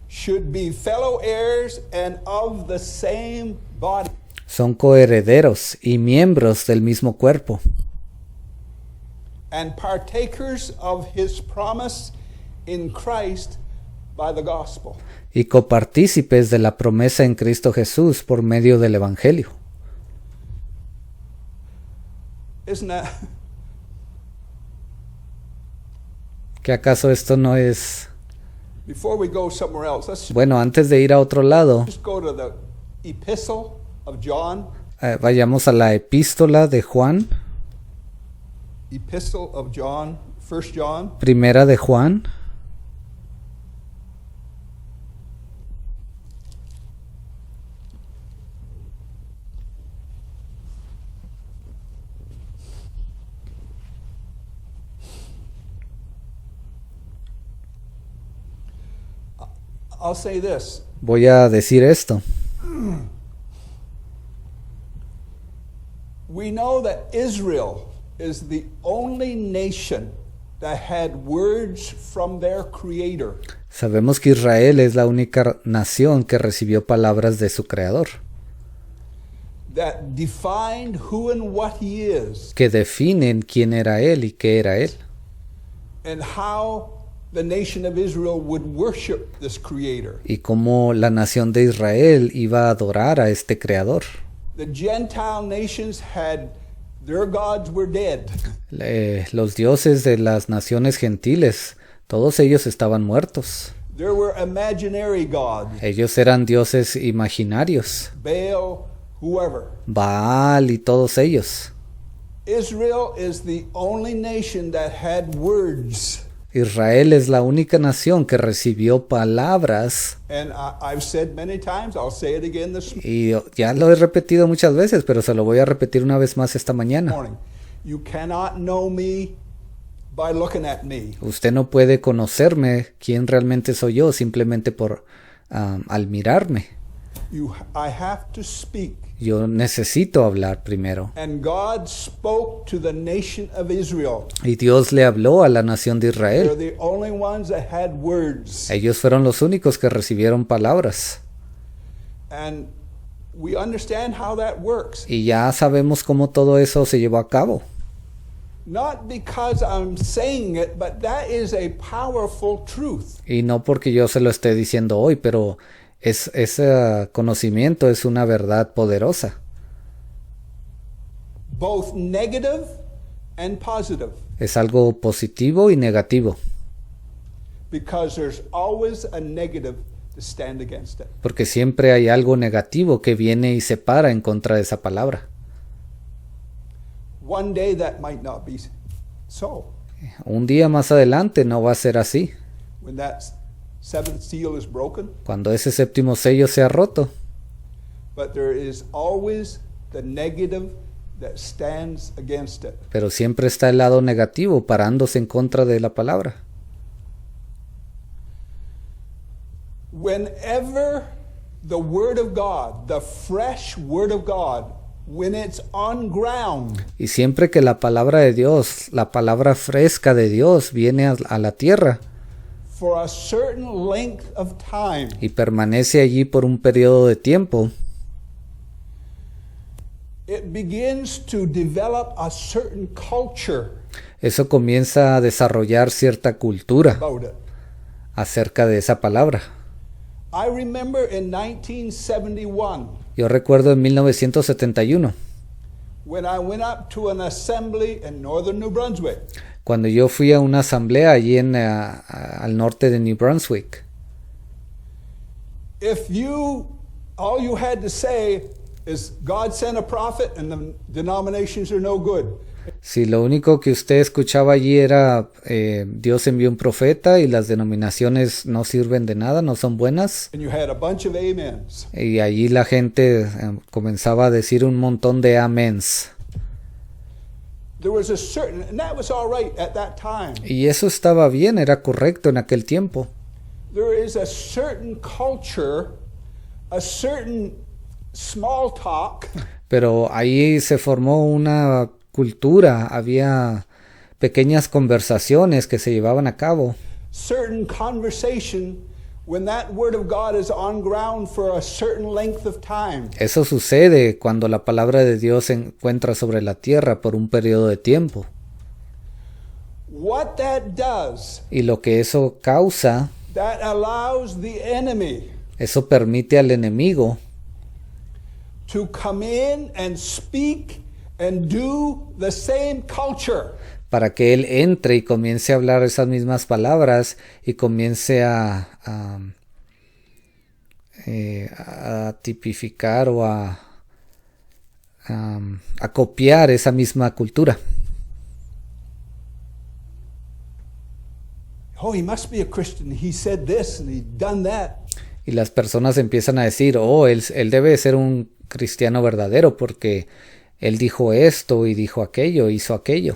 should be fellow heirs and of the same body, son coherederos y miembros del mismo cuerpo, and partakers of his promise in Christ by the gospel. y copartícipes de la promesa en Cristo Jesús por medio del Evangelio. Isn't that? ¿Que acaso esto no es? Before we go somewhere else, let's Bueno, antes de ir a otro lado, just go to the epistle of John. vayamos a la epístola de Juan, Epistle of John, 1 John. primera de Juan, I'll say this. Voy a decir esto. We know that Israel is the only nation that had words from their creator. Sabemos que Israel es la única nación que recibió palabras de su creador, That defined who and what he is, que definen quién era él y qué era él, and how the nation of Israel would worship this creator. y cómo la nación de Israel iba a adorar a este creador. The Gentile nations had their gods were dead. Los dioses de las naciones gentiles, todos ellos estaban muertos. There were imaginary gods, Ellos eran dioses imaginarios, Baal, whoever. Baal y todos ellos. Israel is the only nation that had words. Israel es la única nación que recibió palabras, And I've said many times, I'll say it again this y ya lo he repetido muchas veces, pero se lo voy a repetir una vez más esta mañana. morning. You cannot know me by looking at me. Usted no puede conocerme quién realmente soy yo simplemente por al mirarme. I have to speak. Yo necesito hablar primero. And God spoke to the nation of Israel. Y Dios le habló a la nación de They're Israel. the only ones that had words. Ellos fueron los únicos que recibieron palabras. And we understand how that works. Y ya sabemos cómo todo eso se llevó a cabo. Not because I'm saying it, but that is a powerful truth. Y no porque yo se lo esté diciendo hoy, pero ese conocimiento es una verdad poderosa. Both negative and positive. Es algo positivo y negativo, Because there's always a negative to stand against it. porque siempre hay algo negativo que viene y se para en contra de esa palabra. One day that might not be so. Un día más adelante no va a ser así. When that seventh seal is broken, Cuando ese séptimo sello sea roto, but there is always the negative that stands against it. pero siempre está el lado negativo parándose en contra de la palabra. Whenever the Word of God, the fresh Word of God, when it's on ground, Y siempre que la palabra de Dios, la palabra fresca de Dios viene a la tierra for a certain length of time, y permanece allí por un periodo de tiempo, it begins to develop a certain culture eso comienza a desarrollar cierta cultura about it. acerca de esa palabra. I remember in 1971 Yo recuerdo en 1971, when I went up to an assembly in northern New Brunswick. cuando yo fui a una asamblea allí al norte de New Brunswick. If all you had to say is God sent a prophet and the denominations are no good. Si lo único que usted escuchaba allí era Dios envió un profeta y las denominaciones no sirven de nada, no son buenas, And you had a bunch of amens. y allí la gente comenzaba a decir un montón de amens. There was a certain, and that was all right at that time. Y eso estaba bien, era correcto en aquel tiempo. There is a certain culture, a certain small talk Pero ahí se formó una cultura, había pequeñas conversaciones que se llevaban a cabo, certain conversation when that word of God is on ground for a certain length of time. Eso sucede cuando la palabra de Dios se encuentra sobre la tierra por un periodo de tiempo. What that does, Y lo que eso causa, that allows the enemy eso permite al enemigo to come in and speak and do the same culture. para que él entre y comience a hablar esas mismas palabras y comience a tipificar o a copiar esa misma cultura. Oh, he must be a Christian. He said this and he done that. Y las personas empiezan a decir, oh, él debe ser un cristiano verdadero porque él dijo esto y dijo aquello, hizo aquello.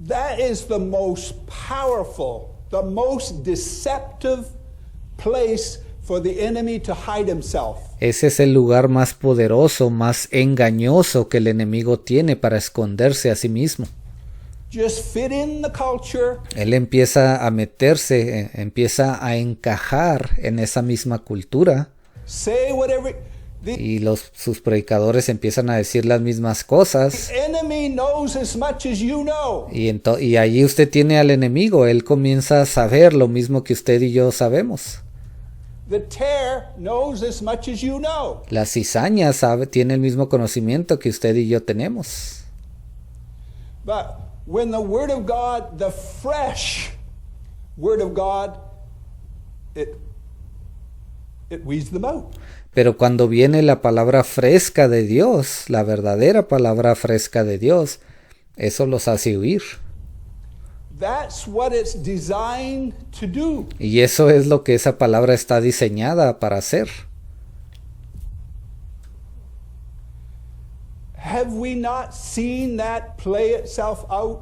That is the most powerful, the most deceptive place for the enemy to hide himself. Ese es el lugar más poderoso, más engañoso que el enemigo tiene para esconderse a sí mismo. Just fit in the culture. Él empieza a meterse, empieza a encajar en esa misma cultura. Say whatever. Y sus predicadores empiezan a decir las mismas cosas. The enemy knows as much as you know. Y allí usted tiene al enemigo. Él comienza a saber lo mismo que usted y yo sabemos. The tare knows as much as you know. La cizaña tiene el mismo conocimiento que usted y yo tenemos. But when the Word of God, the fresh Word of God, it weeds them out. Pero cuando viene la palabra fresca de Dios, la verdadera palabra fresca de Dios, eso los hace huir. That's what it's designed to do. Y eso es lo que esa palabra está diseñada para hacer. Have we not seen that play itself out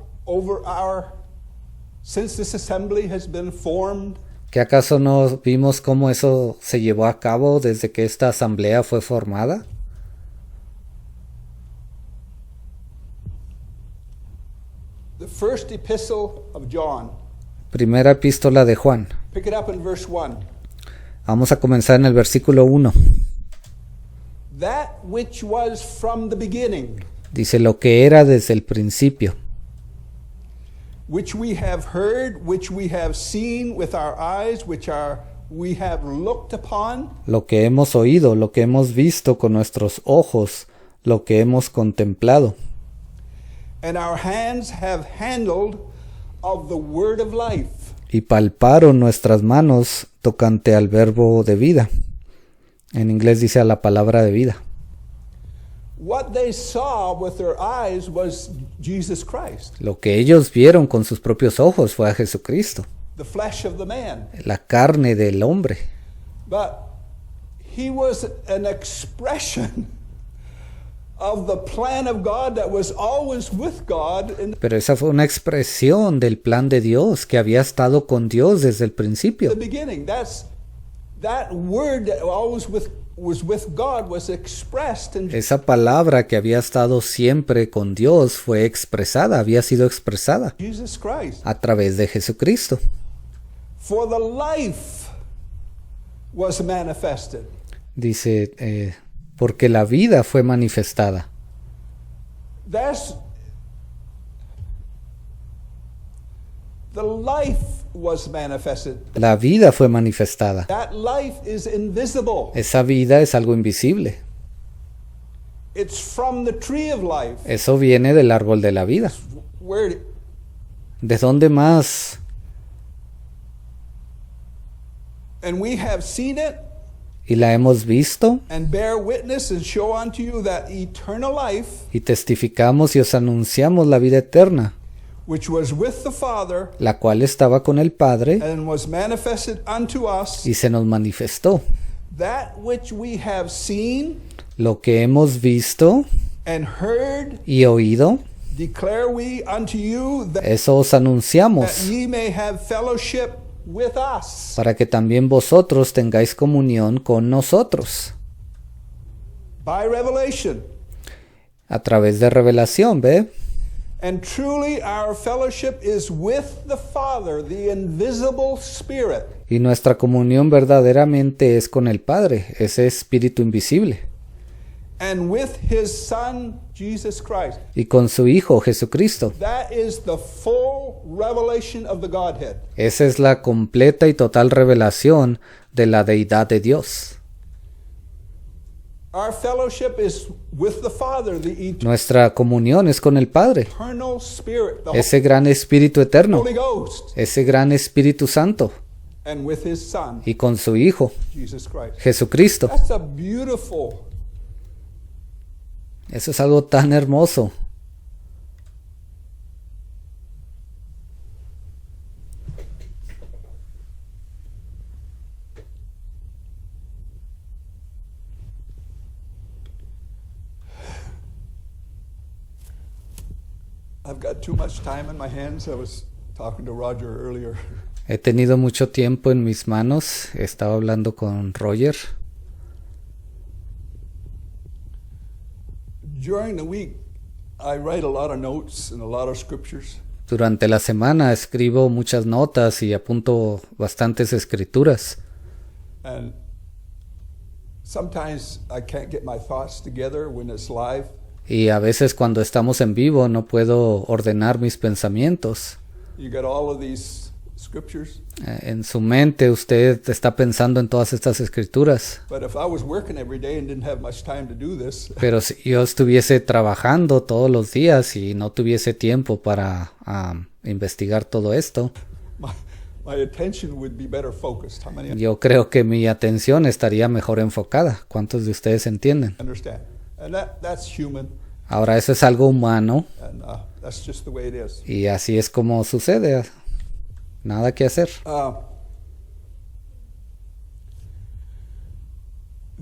since this assembly has been formed? ¿Que acaso no vimos cómo eso se llevó a cabo desde que esta asamblea fue formada? The first epistle of John. Primera epístola de Juan. Pick it up in verse 1. Vamos a comenzar en el versículo 1. That which was from the beginning. Dice lo que era desde el principio. Which we have heard, which we have seen with our eyes, we have looked upon. Lo que hemos oído, lo que hemos visto con nuestros ojos, lo que hemos contemplado. And our hands have handled of the word of life. Y palparon nuestras manos tocante al verbo de vida. En inglés dice a la palabra de vida. What they saw with their eyes was Jesus Christ. Lo que ellos vieron con sus propios ojos fue a Jesucristo. The flesh of the man. La carne del hombre. But he was an expression of the plan of God that was always with God. Pero esa fue una expresión del plan de Dios que había estado con Dios desde el principio. The beginning. That word that always was with God was expressed in Esa palabra que había estado siempre con Dios fue expresada, había sido expresada Jesus Christ. a través de Jesucristo. For the life was manifested. Dice, porque la vida fue manifestada. The life was manifested. La vida fue manifestada. That life is invisible. Esa vida es algo invisible. It's from the tree of life. Eso viene del árbol de la vida. ¿De dónde más? And we have seen it. Y la hemos visto. And bear witness and show unto you that eternal life. Y testificamos y os anunciamos la vida eterna. Which was with the Father, la cual estaba con el Padre and was manifested unto us. Y se nos manifestó. That which we have seen, lo que hemos visto and heard, y oído, declare we unto you that, eso os anunciamos, that ye may have fellowship with us. Para que también vosotros tengáis comunión con nosotros. By revelation. A través de revelación, ¿ve? And truly our fellowship is with the Father, the invisible Spirit. Y nuestra comunión verdaderamente es con el Padre, ese Espíritu invisible. And with His Son, Jesus Christ. Y con su Hijo, Jesucristo. That is the full revelation of the Godhead. Esa es la completa y total revelación de la deidad de Dios. Our fellowship is with the Father, the Nuestra comunión es con el Padre, eternal Spirit, the ese gran Espíritu eterno, Holy Ghost, ese gran Espíritu Santo, and with His Son, y con su Hijo, Jesus Christ. Jesucristo. That's a beautiful. Eso es algo tan hermoso. I've got too much time in my hands. I was talking to Roger earlier. He tenido mucho tiempo en mis manos. Estaba hablando con Roger. During the week, I write a lot of notes and a lot of scriptures. Durante la semana escribo muchas notas y apunto bastantes escrituras. And sometimes I can't get my thoughts together when it's live. Y a veces cuando estamos en vivo no puedo ordenar mis pensamientos. You got all of these scriptures. En su mente usted está pensando en todas estas escrituras. But if I was working every day and didn't have much time to do this, Pero si yo estuviese trabajando todos los días y no tuviese tiempo para investigar todo esto, my attention would be better focused. How many yo creo que mi atención estaría mejor enfocada. ¿Cuántos de ustedes entienden? understand? And that's human, Ahora, eso es algo humano and that's just the way it is. y así es como sucede. Nada que hacer.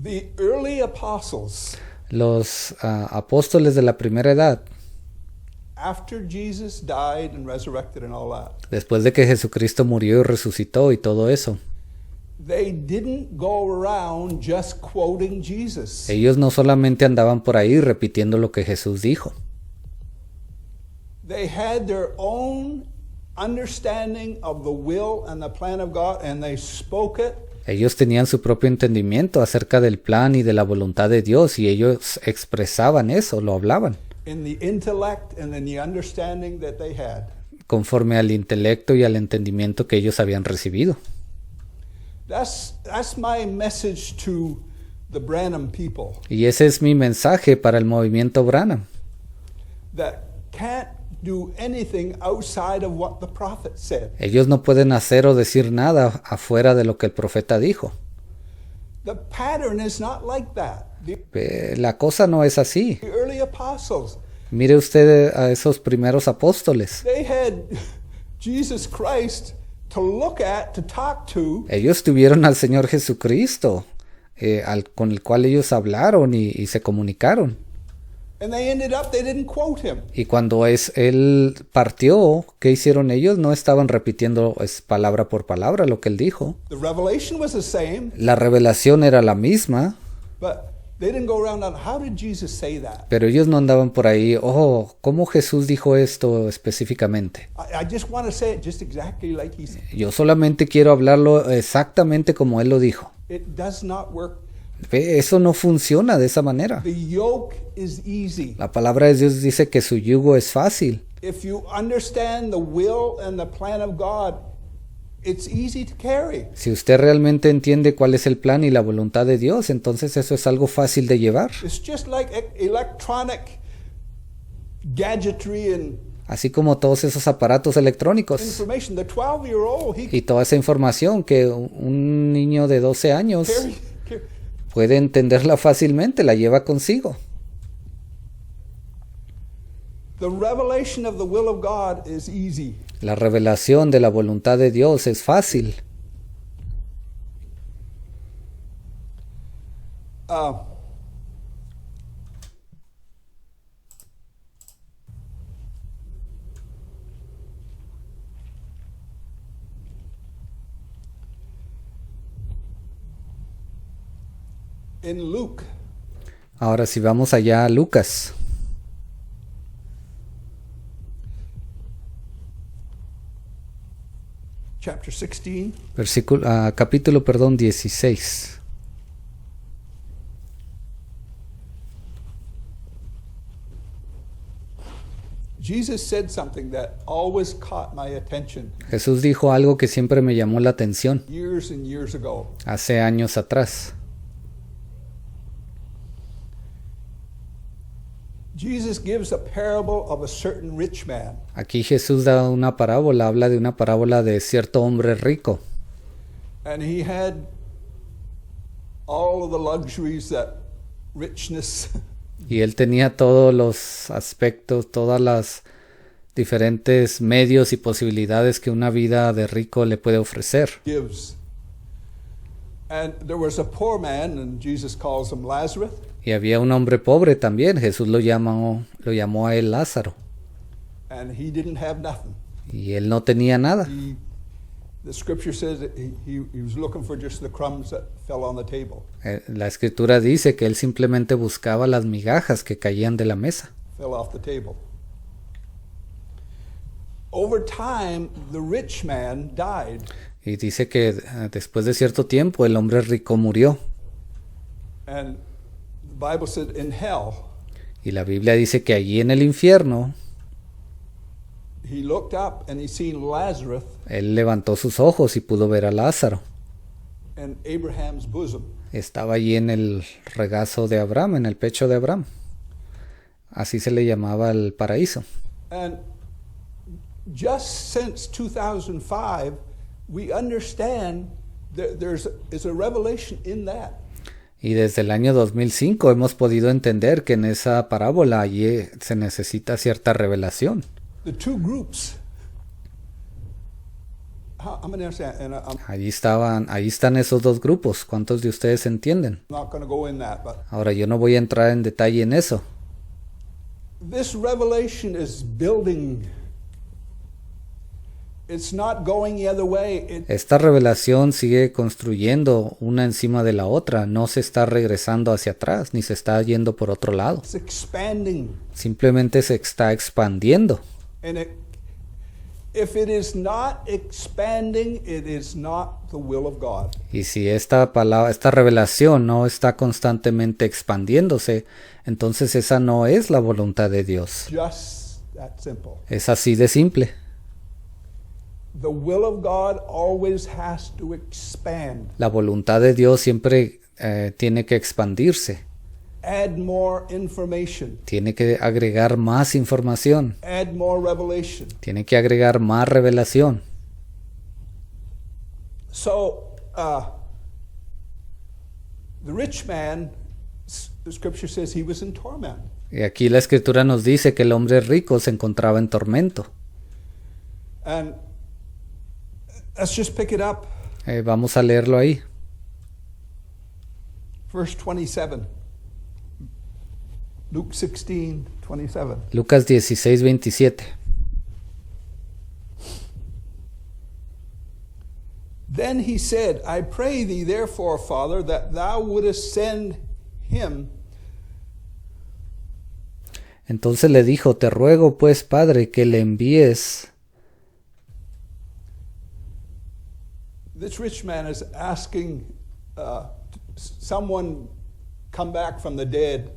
The early apostles, Los apóstoles de la primera edad, after Jesus died and resurrected and all that, después de que Jesucristo murió y resucitó y todo eso, they didn't go around just quoting Jesus. ellos no solamente andaban por ahí repitiendo lo que Jesús dijo. They had their own understanding of the will and the plan of God, and they spoke it. Ellos tenían su propio entendimiento acerca del plan y de la voluntad de Dios y ellos expresaban eso, lo hablaban, In the intellect and in the understanding that they had. conforme al intelecto y al entendimiento que ellos habían recibido. That's my message to the Branham people, Y ese es mi mensaje para el movimiento Branham, that can't do anything outside of what the prophet said. ellos no pueden hacer o decir nada afuera de lo que el profeta dijo. The pattern is not like that. La cosa no es así. The early apostles, Mire usted a esos primeros apóstoles. they had Jesus Christ to look at, to talk to, Ellos tuvieron al Señor Jesucristo, con el cual ellos hablaron y se comunicaron. and they ended up, they didn't quote him. Y cuando él partió, ¿qué hicieron ellos? No estaban repitiendo palabra por palabra lo que él dijo. The revelation was the same, La revelación era la misma, but they didn't go around on how did Jesus say that? pero ellos no andaban por ahí, ¿cómo Jesús dijo esto específicamente? I just want to say it just exactly like he said. Yo solamente quiero hablarlo exactamente como él lo dijo. It does not work. Ve, eso no funciona de esa manera. The yoke is easy. La palabra de Dios dice que su yugo es fácil. If you understand the will and the plan of God, it's easy to carry. Si usted realmente entiende cuál es el plan y la voluntad de Dios, entonces eso es algo fácil de llevar. It's just like electronic gadgetry and Así como todos esos aparatos electrónicos information. The 12-year-old, he y toda esa información que un niño de 12 años carry. puede entenderla fácilmente, la lleva consigo. The revelation of the will of God is easy. La revelación de la voluntad de Dios es fácil. In Luke, Ahora si vamos allá a Lucas, chapter 16, capítulo 16. Jesus said something that always caught my attention Jesús dijo algo que siempre me llamó la atención years and years ago. hace años atrás. Jesus gives a parable of a certain rich man. Aquí Jesús da una parábola, habla de una parábola de cierto hombre rico. And he had all of the luxuries that richness Y él tenía todos los aspectos, todas las diferentes medios y posibilidades que una vida de rico le puede ofrecer. gives. And there was a poor man, and Jesus calls him Lazarus. Y había un hombre pobre también, Jesús lo llamó a él Lázaro. And he didn't have nothing. Y él no tenía nada. The scripture says that he was looking for just the crumbs that fell on the table. La escritura dice que él simplemente buscaba las migajas que caían de la mesa. Fell off the table. Over time, the rich man died. Y dice que después de cierto tiempo el hombre rico murió. And the Bible said in hell, Y la Biblia dice que allí en el infierno, he looked up and he seen Lazarus él levantó sus ojos y pudo ver a Lázaro. in Abraham's bosom. Estaba allí en el regazo de Abraham, en el pecho de Abraham. Así se le llamaba el paraíso. And just since 2005, we understand that is a revelation in that. Y desde el año 2005 hemos podido entender que en esa parábola allí se necesita cierta revelación. The two groups. I'm going to understand, and I'm Allí están esos dos grupos. ¿Cuántos de ustedes entienden? not going to go in that, but Ahora, yo no voy a entrar en detalle en eso. this revelation is building. It's not going the other way. Esta revelación sigue construyendo una encima de la otra. No se está regresando hacia atrás, ni se está yendo por otro lado. It's expanding. Simplemente se está expandiendo. And if it is not expanding, it is not the will of God. Y si esta revelación no está constantemente expandiéndose, entonces esa no es la voluntad de Dios. Just that simple. Es así de simple. The will of God always has to expand. La voluntad de Dios siempre tiene que expandirse. Add more information. Tiene que agregar más información. Add more revelation. Tiene que agregar más revelación. So, the rich man, the scripture says he was in torment. Y aquí la escritura nos dice que el hombre rico se encontraba en tormento. And let's just pick it up. Vamos a leerlo ahí. Verse 27. Luke 16:27. Lucas 16:27. Then he said, I pray thee therefore, Father, that thou wouldest send him. Entonces le dijo, te ruego pues, Padre, que le envíes. This rich man is asking someone come back from the dead.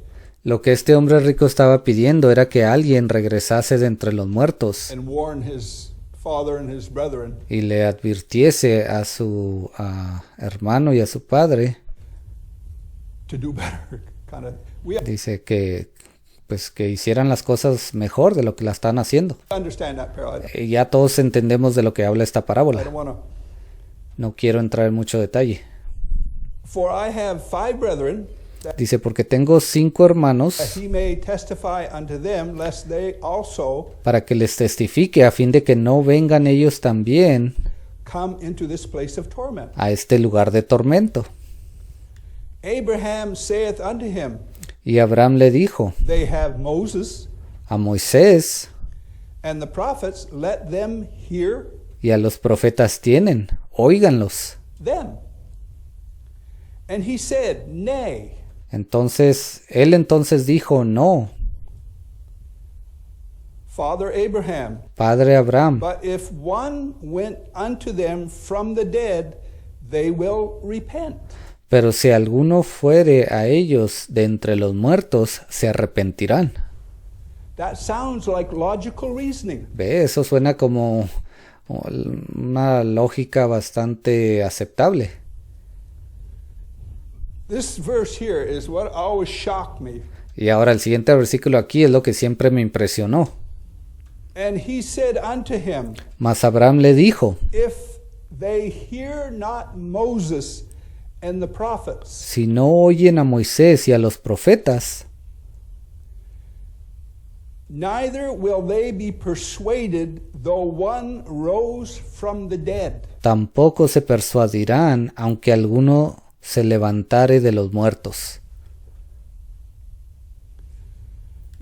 Lo que este hombre rico estaba pidiendo era que alguien regresase de entre los muertos And warn his father and his brethren. y le advirtiese a su hermano y a su padre. To do better, kind of. We Dice que pues que hicieran las cosas mejor de lo que la están haciendo. understand that parallel. Ya todos entendemos de lo que habla esta I parábola. don't want to. No quiero entrar en mucho detalle. For I have 5 brethren, that Dice, porque tengo 5 hermanos he may testify unto them, lest they also para que les testifique a fin de que no vengan ellos también come into this place of torment. a este lugar de tormento. Abraham saith unto him, Y Abraham le dijo they have Moses a Moisés and the prophets, let them hear y a los profetas tienen, óiganlos. them. And he said, nay. Él entonces dijo, no, Father Abraham, Padre Abraham, but if one went unto them from the dead, they will repent. pero si alguno fuere a ellos de entre los muertos, se arrepentirán. That sounds like logical reasoning. Ve, eso suena como una lógica bastante aceptable. This verse here is what always shocked me. Y ahora el siguiente versículo aquí es lo que siempre me impresionó. And he said unto him, Mas Abraham le dijo, if they hear not Moses and the prophets, si no oyen a Moisés y a los profetas, neither will they be persuaded though one rose from the dead. tampoco se persuadirán aunque alguno se levantare de los muertos.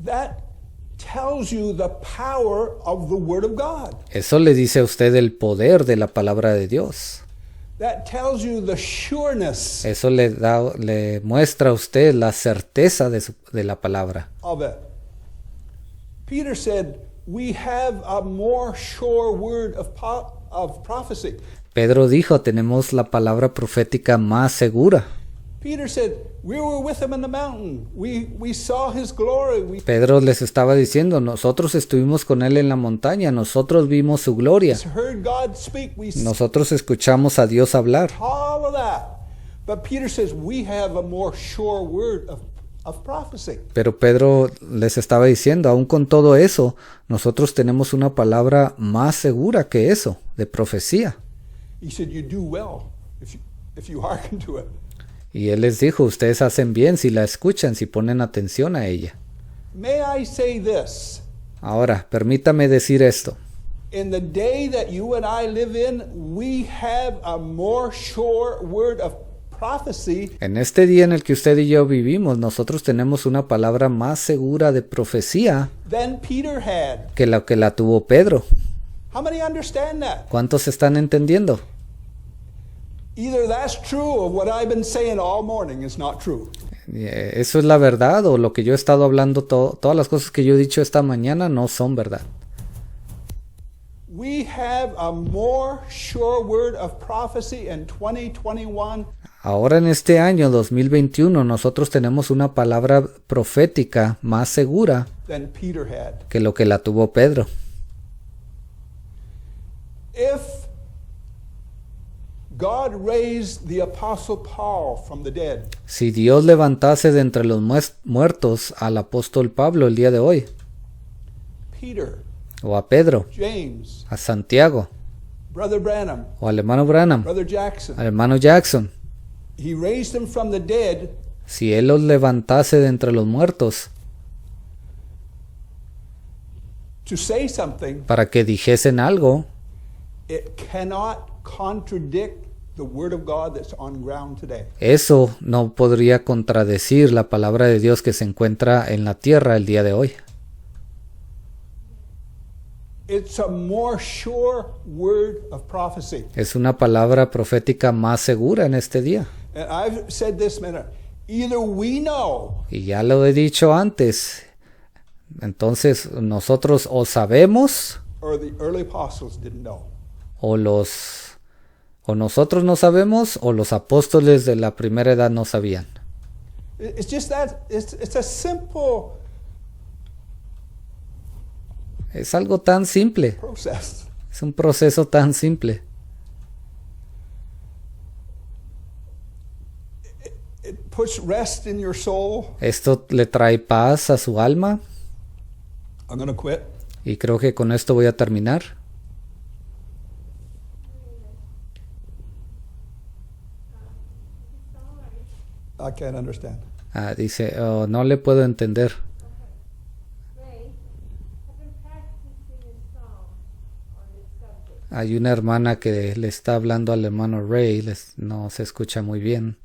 That tells you the power of the Word of God. Eso le dice a usted el poder de la palabra de Dios. That tells you the sureness Eso le muestra a usted la certeza de la palabra. of it. Peter said, we have a more sure word of prophecy. Pedro dijo, tenemos la palabra profética más segura. Peter said, we were with him in the mountain. We saw his glory. Pedro les estaba diciendo, nosotros estuvimos con él en la montaña, nosotros vimos su gloria, heard God speak. We nosotros escuchamos a Dios hablar. all of that. But Peter says, we have a more sure word of prophecy. Pero Pedro les estaba diciendo, aún con todo eso, nosotros tenemos una palabra más segura que eso, de profecía. He said, you do well if you hearken to it. Y él les dijo, ustedes hacen bien si la escuchan, si ponen atención a ella. May I say this? Ahora, permítame decir esto. In the day that you and I live in, we have a more sure word of prophecy En este día en el que usted y yo vivimos, nosotros tenemos una palabra más segura de profecía than Peter had. que la tuvo Pedro. How many understand that? ¿Cuántos están entendiendo? Either that's true or what I've been saying all morning is not true. Eso es la verdad o lo que yo he estado hablando, todas las cosas que yo he dicho esta mañana no son verdad. We have a more sure word of prophecy in 2021 Ahora en este año 2021 nosotros tenemos una palabra profética más segura than Peter had. que lo que la tuvo Pedro. If God raised the Apostle Paul from the dead, Si Dios levantase de entre los muertos al apóstol Pablo el día de hoy, Peter, o a Pedro, James, a Santiago, Brother Branham, o al hermano Branham, Brother Jackson, al hermano Jackson, he raised them from the dead, si Él los levantase de entre los muertos to say something, para que dijesen algo, it cannot contradict the Word of God that's on ground today. eso no podría contradecir la palabra de Dios que se encuentra en la tierra el día de hoy. It's a more sure word of prophecy. Es una palabra profética más segura en este día. And I've said this minute, either we know Y ya lo he dicho antes. Entonces nosotros o sabemos or the early apostles didn't know. o nosotros no sabemos o los apóstoles de la primera edad no sabían. It's just that it's a simple Es algo tan simple. process. Es un proceso tan simple. It puts rest in your soul. Esto le trae paz a su alma. I'm going to quit. Y creo que con esto voy a terminar. I can't understand. Dice, "Oh, no le puedo entender." Hay una hermana que le está hablando al hermano Ray, no se escucha muy bien.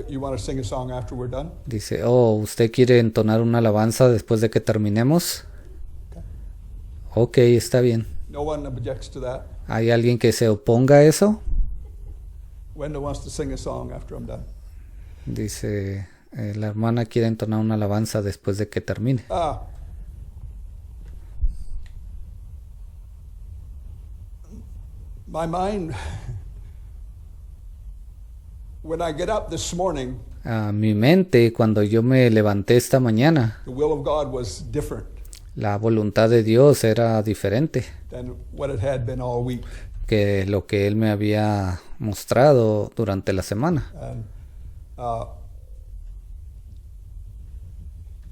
You want to sing a song after we're done? Dice, ¿usted quiere entonar una alabanza después de que terminemos? Ok, está bien. No one objects to that. ¿Hay alguien que se oponga a eso? Wenda wants to sing a song after I'm done. Dice, la hermana quiere entonar una alabanza después de que termine. My mind, when I get up this morning, Mi mente, cuando yo me levanté esta mañana, the will of God was different la voluntad de Dios era diferente than what it had been all week. que lo que Él me había mostrado durante la semana. And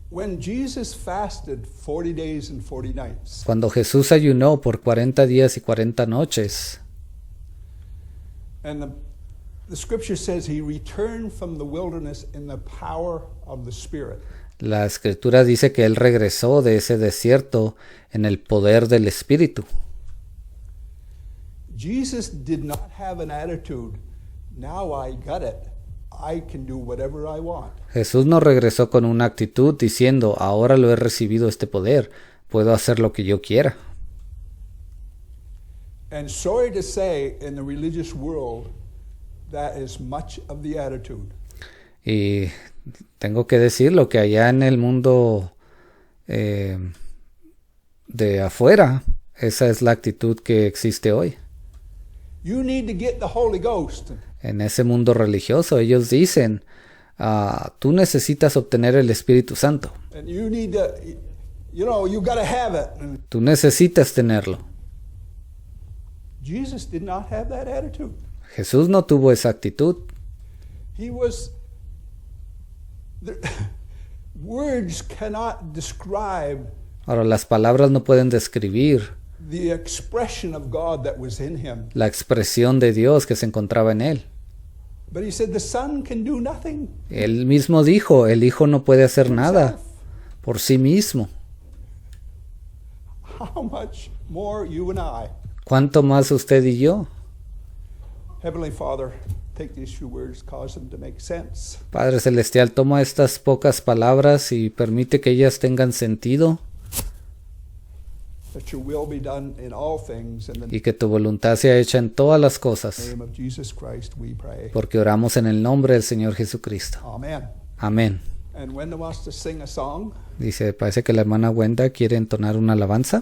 when Jesus fasted 40 days and 40 nights, Cuando Jesús ayunó por 40 días y 40 noches, and the scripture says he returned from the wilderness in the power of the Spirit. la Escritura dice que Él regresó de ese desierto en el poder del Espíritu. Jesus did not have an attitude, now I got it. I can do whatever I want. Jesús no regresó con una actitud diciendo, ahora lo he recibido este poder, puedo hacer lo que yo quiera. And sorry to say, in the religious world, that is much of the attitude. Y tengo que decirlo que allá en el mundo de afuera, esa es la actitud que existe hoy. You need to get the Holy Ghost. En ese mundo religioso ellos dicen, tú necesitas obtener el Espíritu Santo. And you need to, you know, you got to have it. And Tú necesitas tenerlo. Jesus did not have that attitude. Jesús no tuvo esa actitud. He was, words cannot describe Ahora, las palabras no pueden describir the expression of God that was in him. la expresión de Dios que se encontraba en él. But he said the Son can do nothing. Él mismo dijo, el Hijo no puede hacer nada himself. por sí mismo. How much more you and I? ¿Cuánto más usted y yo? Heavenly Father, take these few words, cause them to make sense. Padre Celestial, toma estas pocas palabras y permite que ellas tengan sentido That your will be done in all things. In the y que tu voluntad sea hecha en todas las cosas, name of Jesus Christ, we pray. porque oramos en el nombre del Señor Jesucristo. Amen. Amén. And Wenda wants to sing a song. Dice, parece que la hermana Wenda quiere entonar una alabanza.